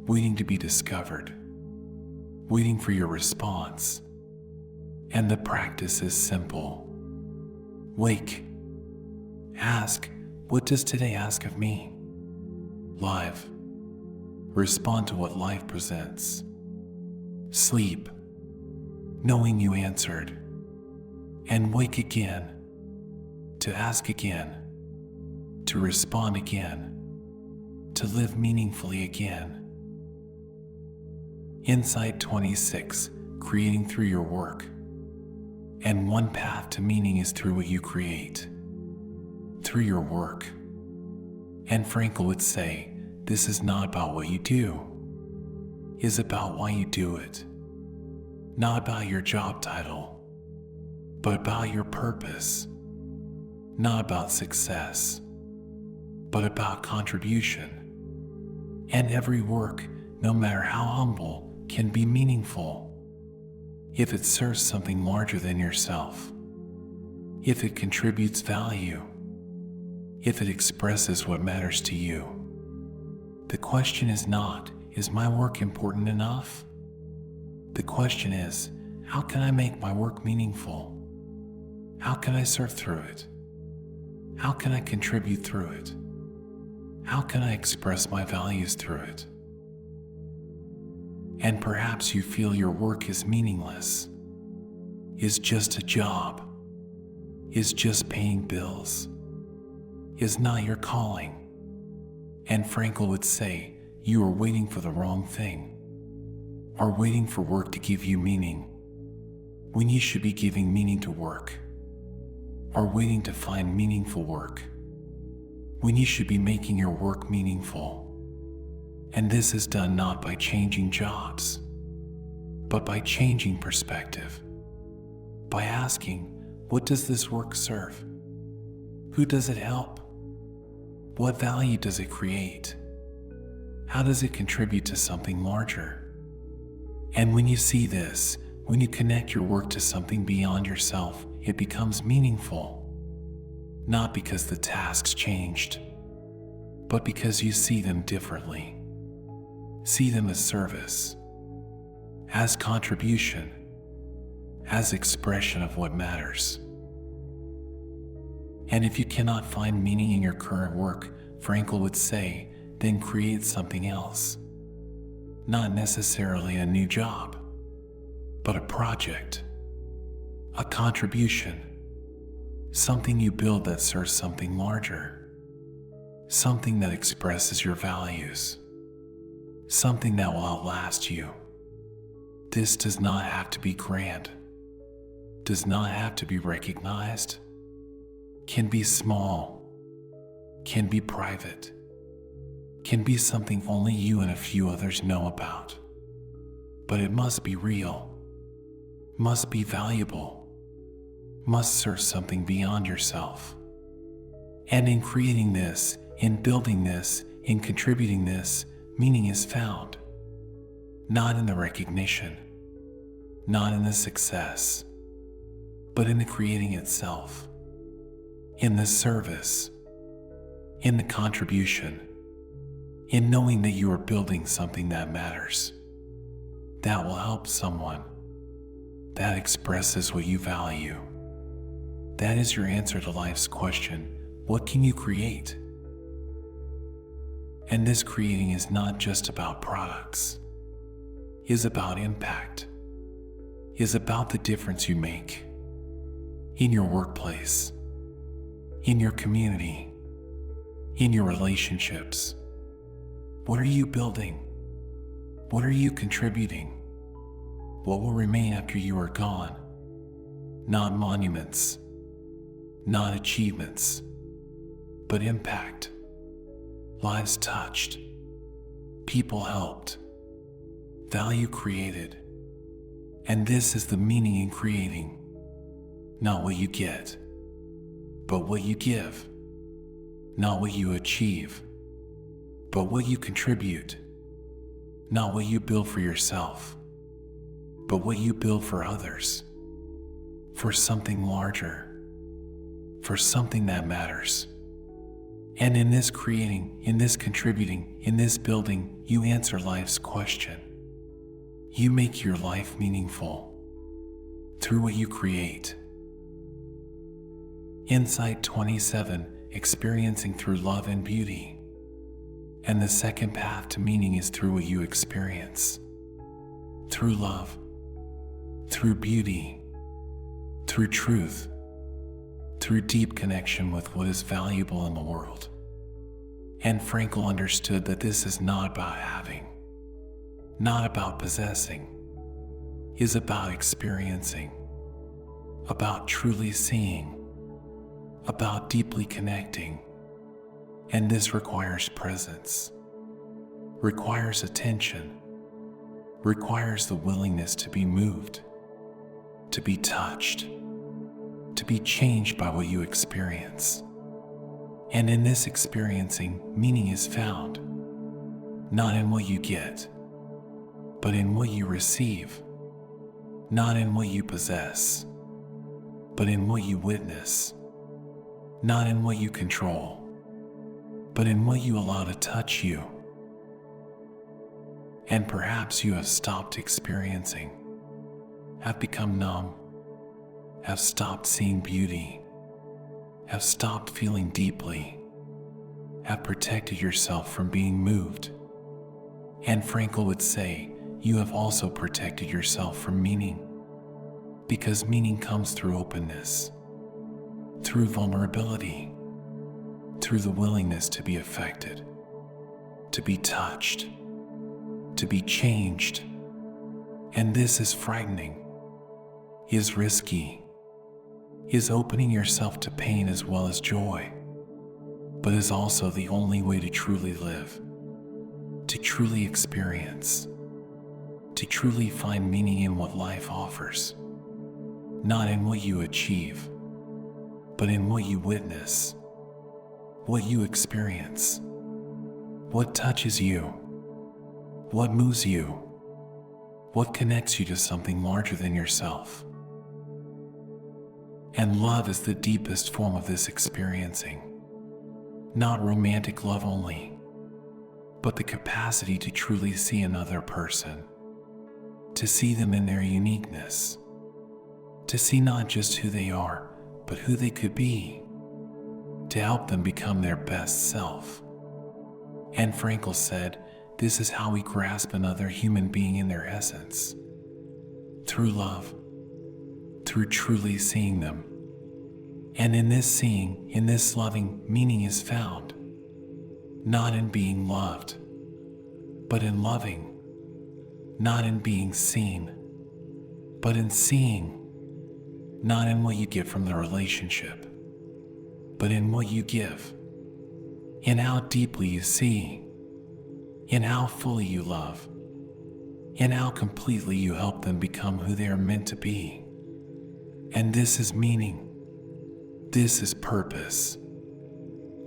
[SPEAKER 1] waiting to be discovered, waiting for your response. And the practice is simple. Wake. Ask, what does today ask of me? Live. Respond to what life presents. Sleep, knowing you answered. And wake again, to ask again, to respond again, to live meaningfully again. Insight 26, creating through your work. And one path to meaning is through what you create, through your work. And Frankl would say, this is not about what you do, it is about why you do it. Not about your job title, but about your purpose. Not about success, but about contribution. And every work, no matter how humble, can be meaningful if it serves something larger than yourself, if it contributes value, if it expresses what matters to you. The question is not, is my work important enough? The question is, how can I make my work meaningful? How can I serve through it? How can I contribute through it? How can I express my values through it? And perhaps you feel your work is meaningless, is just a job, is just paying bills, is not your calling. And Frankl would say, you are waiting for the wrong thing, or waiting for work to give you meaning, when you should be giving meaning to work, or waiting to find meaningful work, when you should be making your work meaningful. And this is done not by changing jobs, but by changing perspective, by asking, What does this work serve? Who does it help? What value does it create? How does it contribute to something larger? And when you see this, when you connect your work to something beyond yourself, it becomes meaningful. Not because the tasks changed, but because you see them differently. See them as service, as contribution, as expression of what matters. And if you cannot find meaning in your current work, Frankl would say, then create something else. Not necessarily a new job, but a project, a contribution, something you build that serves something larger, something that expresses your values, something that will outlast you. This does not have to be grand, does not have to be recognized, can be small, can be private, can be something only you and a few others know about. But it must be real, must be valuable, must serve something beyond yourself. And in creating this, in building this, in contributing this, meaning is found. Not in the recognition, not in the success, but in the creating itself, in the service, in the contribution, in knowing that you are building something that matters, that will help someone, that expresses what you value. That is your answer to life's question, what can you create? And this creating is not just about products, is about impact, is about the difference you make in your workplace, in your community, in your relationships. What are you building? What are you contributing? What will remain after you are gone? Not monuments, not achievements, but impact. Lives touched, people helped, value created. And this is the meaning in creating. Not what you get, but what you give. Not what you achieve, but what you contribute. Not what you build for yourself, but what you build for others. For something larger, for something that matters. And in this creating, in this contributing, in this building, you answer life's question. You make your life meaningful through what you create. Insight 27, experiencing through love and beauty. And the second path to meaning is through what you experience. Through love, through beauty, through truth, through deep connection with what is valuable in the world. And Frankl understood that this is not about having, not about possessing, is about experiencing, about truly seeing, about deeply connecting. And this requires presence, requires attention, requires the willingness to be moved, to be touched, to be changed by what you experience. And in this experiencing, meaning is found, not in what you get, but in what you receive, not in what you possess, but in what you witness, not in what you control, but in what you allow to touch you. And perhaps you have stopped experiencing, have become numb, have stopped seeing beauty, have stopped feeling deeply, have protected yourself from being moved. And Frankl would say, you have also protected yourself from meaning, because meaning comes through openness, through vulnerability, through the willingness to be affected, to be touched, to be changed. And this is frightening, is risky, is opening yourself to pain as well as joy, but is also the only way to truly live, to truly experience, to truly find meaning in what life offers, not in what you achieve, but in what you witness, what you experience, what touches you, what moves you, what connects you to something larger than yourself. And love is the deepest form of this experiencing. Not romantic love only, but the capacity to truly see another person, to see them in their uniqueness, to see not just who they are, but who they could be, to help them become their best self. And Frankl said, this is how we grasp another human being in their essence. Through love, through truly seeing them. And in this seeing, in this loving, meaning is found, not in being loved, but in loving, not in being seen, but in seeing, not in what you get from the relationship, but in what you give, in how deeply you see, in how fully you love, in how completely you help them become who they are meant to be. And this is meaning. This is purpose.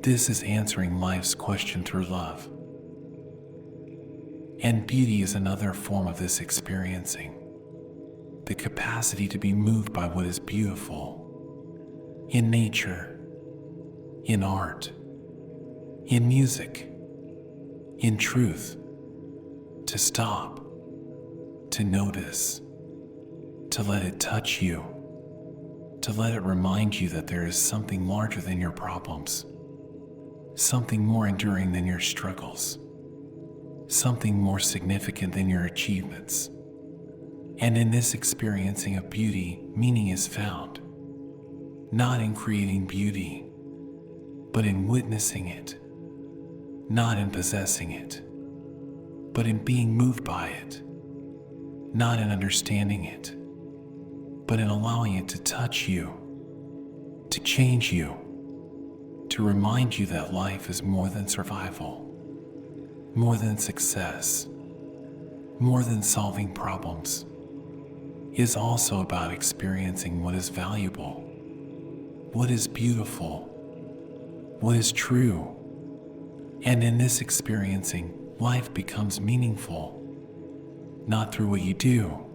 [SPEAKER 1] This is answering life's question through love. And beauty is another form of this experiencing. The capacity to be moved by what is beautiful in nature, in art, in music, in truth, to stop, to notice, to let it touch you, to let it remind you that there is something larger than your problems, something more enduring than your struggles, something more significant than your achievements. And in this experiencing of beauty, meaning is found, not in creating beauty, but in witnessing it, not in possessing it, but in being moved by it, not in understanding it, but in allowing it to touch you, to change you, to remind you that life is more than survival, more than success, more than solving problems. It is also about experiencing what is valuable, what is beautiful, what is true. And in this experiencing, life becomes meaningful, not through what you do,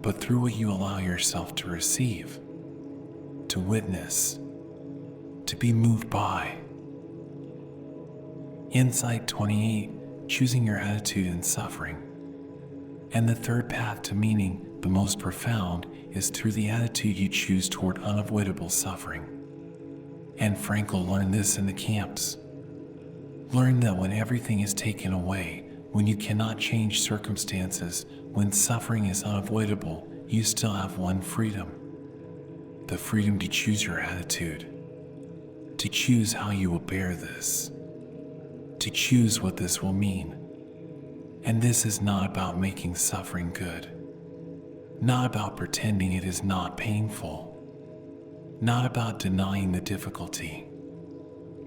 [SPEAKER 1] but through what you allow yourself to receive, to witness, to be moved by. Insight 28, choosing your attitude in suffering. And the third path to meaning, the most profound, is through the attitude you choose toward unavoidable suffering. And Frankl learned this in the camps. Learned that when everything is taken away, when you cannot change circumstances, when suffering is unavoidable, you still have one freedom. The freedom to choose your attitude, to choose how you will bear this, to choose what this will mean. And this is not about making suffering good, not about pretending it is not painful, not about denying the difficulty.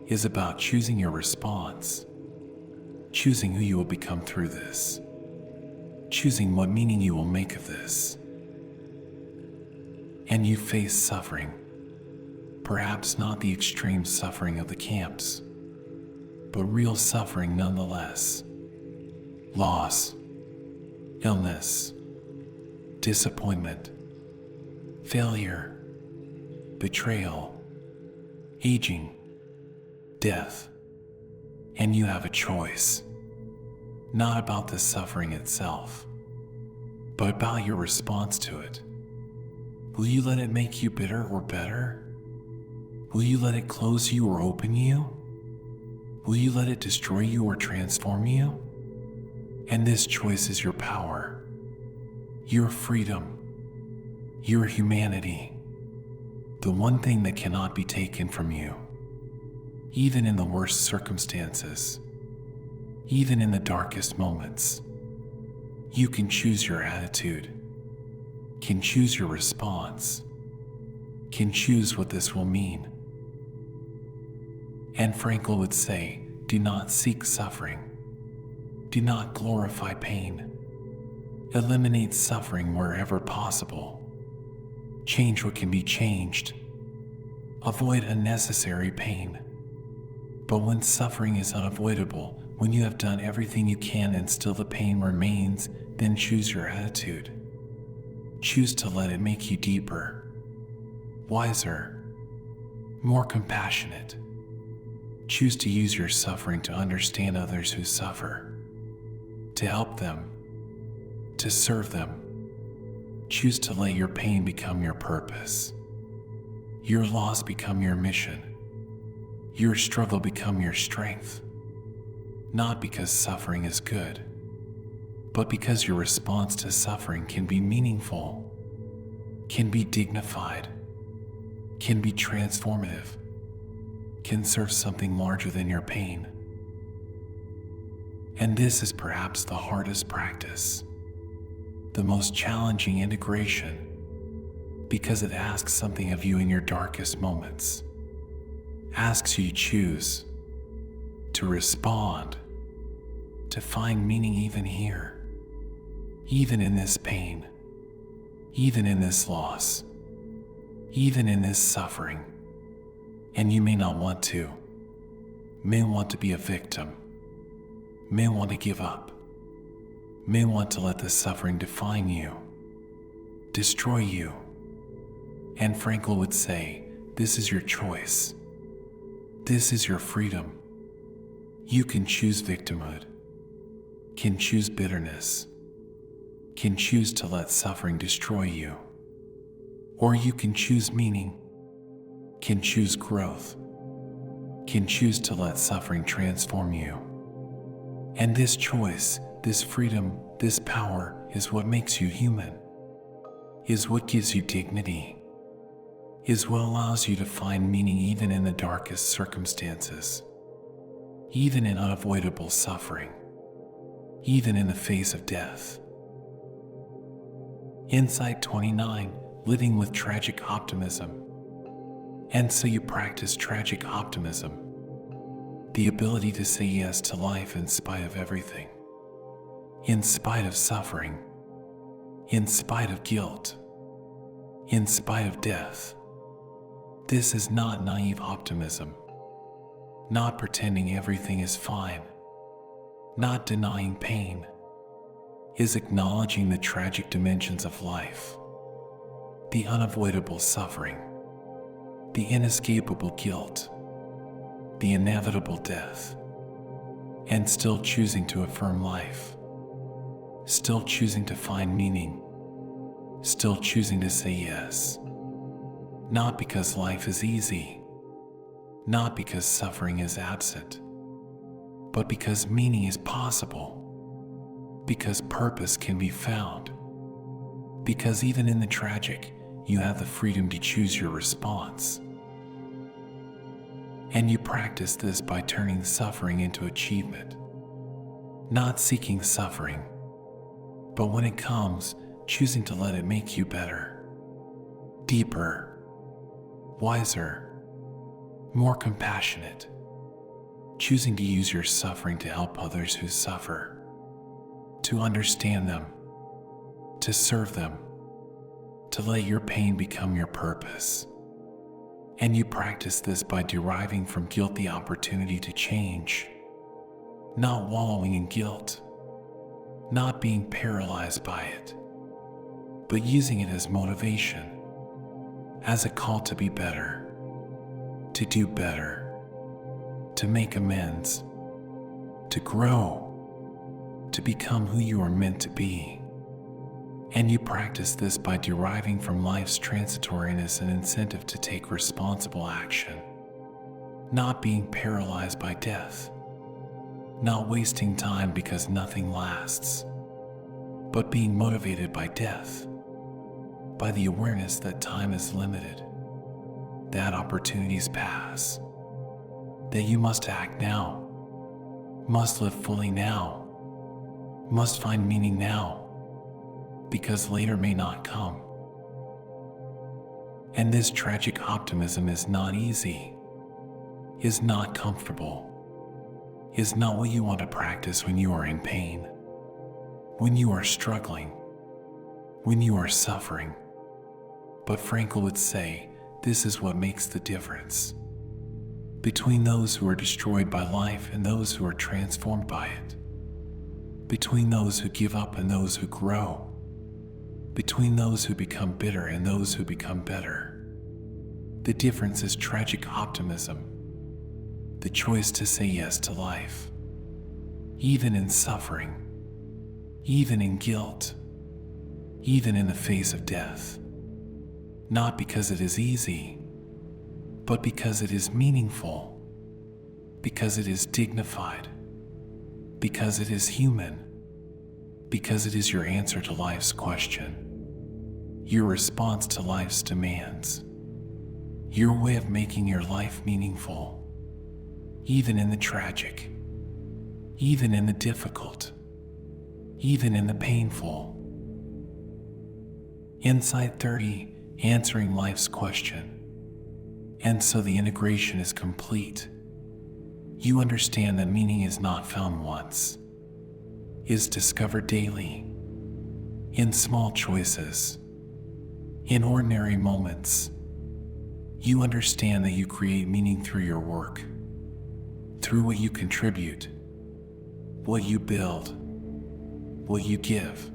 [SPEAKER 1] It is about choosing your response, choosing who you will become through this, choosing what meaning you will make of this. And you face suffering, perhaps not the extreme suffering of the camps, but real suffering nonetheless. Loss, illness, disappointment, failure, betrayal, aging, death. And you have a choice, not about the suffering itself, but about your response to it. Will you let it make you bitter or better? Will you let it close you or open you? Will you let it destroy you or transform you? And this choice is your power, your freedom, your humanity, the one thing that cannot be taken from you. Even in the worst circumstances, even in the darkest moments, you can choose your attitude, can choose your response, can choose what this will mean. And Frankl would say, do not seek suffering. Do not glorify pain. Eliminate suffering wherever possible. Change what can be changed. Avoid unnecessary pain. But when suffering is unavoidable, when you have done everything you can and still the pain remains, then choose your attitude. Choose to let it make you deeper, wiser, more compassionate. Choose to use your suffering to understand others who suffer, to help them, to serve them. Choose to let your pain become your purpose, your loss become your mission, your struggle become your strength. Not because suffering is good, but because your response to suffering can be meaningful, can be dignified, can be transformative, can serve something larger than your pain. And this is perhaps the hardest practice, the most challenging integration, because it asks something of you in your darkest moments, asks you to choose, to respond, to find meaning even here, even in this pain, even in this loss, even in this suffering. And you may not want to, may want to be a victim, may want to give up, may want to let the suffering define you, destroy you. And Frankl would say, this is your choice. This is your freedom. You can choose victimhood, can choose bitterness, can choose to let suffering destroy you. Or you can choose meaning, can choose growth, can choose to let suffering transform you. And this choice, this freedom, this power is what makes you human, is what gives you dignity, is what allows you to find meaning even in the darkest circumstances, even in unavoidable suffering, even in the face of death. Insight 29, living with tragic optimism. And so you practice tragic optimism, the ability to say yes to life in spite of everything, in spite of suffering, in spite of guilt, in spite of death. This is not naive optimism, not pretending everything is fine, not denying pain, is acknowledging the tragic dimensions of life, the unavoidable suffering, the inescapable guilt, the inevitable death, and still choosing to affirm life, still choosing to find meaning, still choosing to say yes, not because life is easy, not because suffering is absent, but because meaning is possible, because purpose can be found, because even in the tragic, you have the freedom to choose your response. And you practice this by turning suffering into achievement, not seeking suffering, but when it comes, choosing to let it make you better, deeper, wiser, more compassionate, choosing to use your suffering to help others who suffer, to understand them, to serve them, to let your pain become your purpose. And you practice this by deriving from guilt the opportunity to change, not wallowing in guilt, not being paralyzed by it, but using it as motivation, as a call to be better, to do better, to make amends, to grow, to become who you are meant to be. And you practice this by deriving from life's transitoriness an incentive to take responsible action, not being paralyzed by death, not wasting time because nothing lasts, but being motivated by death, by the awareness that time is limited, that opportunities pass, that you must act now, must live fully now, must find meaning now, because later may not come. And this tragic optimism is not easy, is not comfortable, is not what you want to practice when you are in pain, when you are struggling, when you are suffering. But Frankl would say, This is what makes the difference between those who are destroyed by life and those who are transformed by it, between those who give up and those who grow, between those who become bitter and those who become better. The difference is tragic optimism, the choice to say yes to life, even in suffering, even in guilt, even in the face of death. Not because it is easy, but because it is meaningful, because it is dignified, because it is human, because it is your answer to life's question, your response to life's demands, your way of making your life meaningful, even in the tragic, even in the difficult, even in the painful. Insight 30, answering life's question. And so the integration is complete. You understand that meaning is not found once, is discovered daily, in small choices, in ordinary moments. You understand that you create meaning through your work, through what you contribute, what you build, what you give.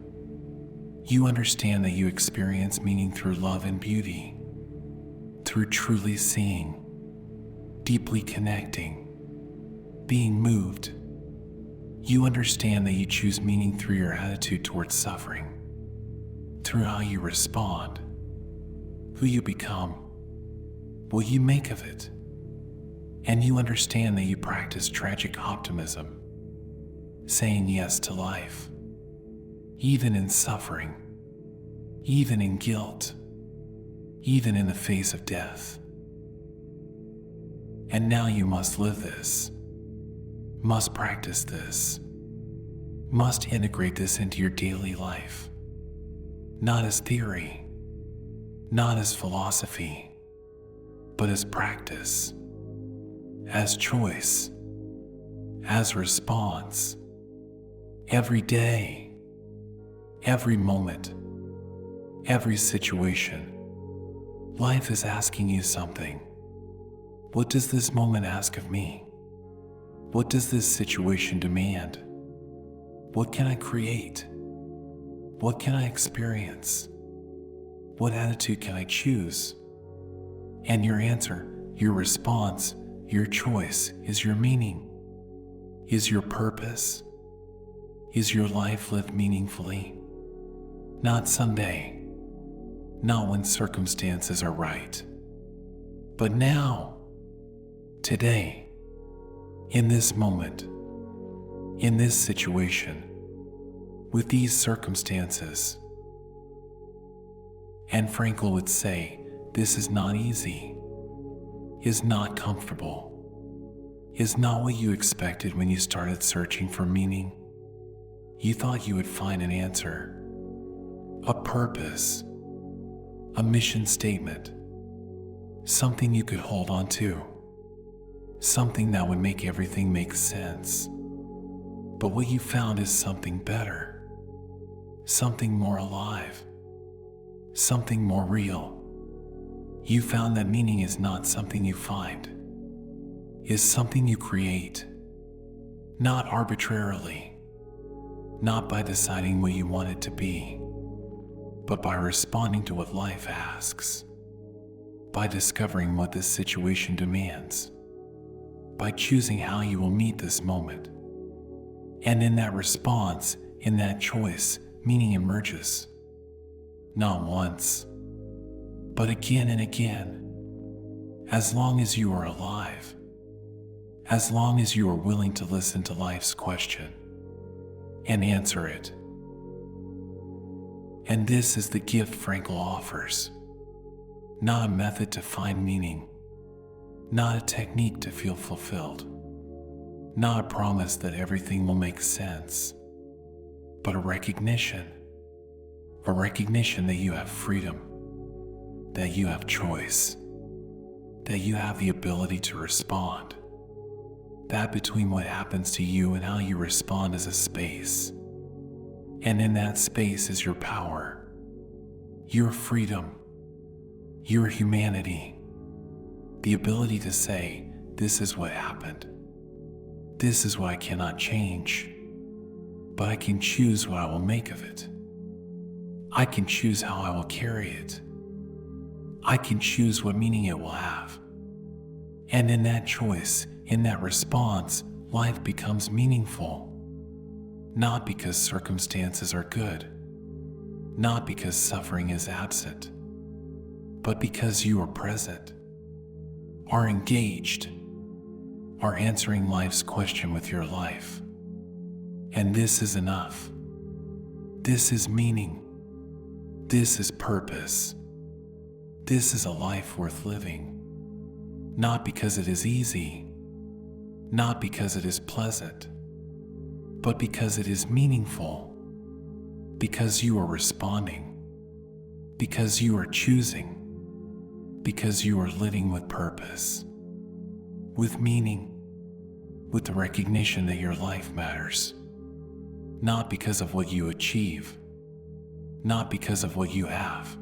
[SPEAKER 1] You understand that you experience meaning through love and beauty, through truly seeing, deeply connecting, being moved. You understand that you choose meaning through your attitude towards suffering, through how you respond, who you become, what you make of it. And you understand that you practice tragic optimism, saying yes to life, even in suffering, even in guilt, even in the face of death. And now you must live this, must practice this, must integrate this into your daily life, not as theory, not as philosophy, but as practice, as choice, as response, every day, every moment, every situation. Life is asking you something. What does this moment ask of me? What does this situation demand? What can I create? What can I experience? What attitude can I choose? And your answer, your response, your choice is your meaning, is your purpose, is your life lived meaningfully. Not someday, not when circumstances are right, but now, today, in this moment, in this situation, with these circumstances. And Frankl would say, this is not easy, is not comfortable, is not what you expected when you started searching for meaning. You thought you would find an answer, a purpose, a mission statement, something you could hold on to, something that would make everything make sense. But what you found is something better, something more alive, something more real. You found that meaning is not something you find, is something you create, not arbitrarily, not by deciding what you want it to be, but by responding to what life asks, by discovering what this situation demands, by choosing how you will meet this moment. And in that response, in that choice, meaning emerges, not once, but again and again, as long as you are alive, as long as you are willing to listen to life's question and answer it. And this is the gift Frankl offers, not a method to find meaning, not a technique to feel fulfilled, not a promise that everything will make sense, but a recognition that you have freedom, that you have choice, that you have the ability to respond. That between what happens to you and how you respond is a space. And in that space is your power, your freedom, your humanity. The ability to say, this is what happened. This is what I cannot change. But I can choose what I will make of it. I can choose how I will carry it. I can choose what meaning it will have. And in that choice, in that response, life becomes meaningful. Not because circumstances are good, not because suffering is absent, but because you are present, are engaged, are answering life's question with your life. And this is enough. This is meaning. This is purpose. This is a life worth living. Not because it is easy, not because it is pleasant, but because it is meaningful, because you are responding, because you are choosing, because you are living with purpose, with meaning, with the recognition that your life matters, not because of what you achieve, not because of what you have,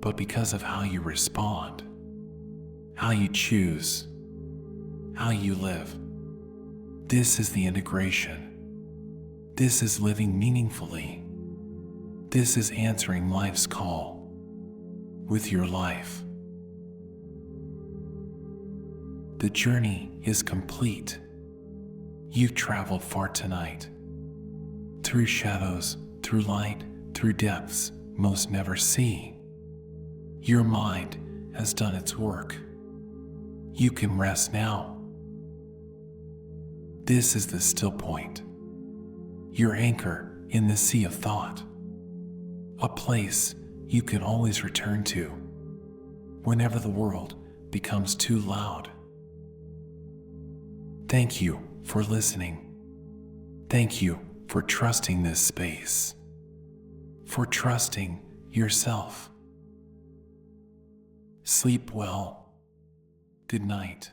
[SPEAKER 1] but because of how you respond, how you choose, how you live. This is the integration. This is living meaningfully. This is answering life's call with your life. The journey is complete. You've traveled far tonight, through shadows, through light, through depths most never see. Your mind has done its work. You can rest now. This is the still point, your anchor in the sea of thought, a place you can always return to whenever the world becomes too loud. Thank you for listening. Thank you for trusting this space, for trusting yourself. Sleep well. Good night.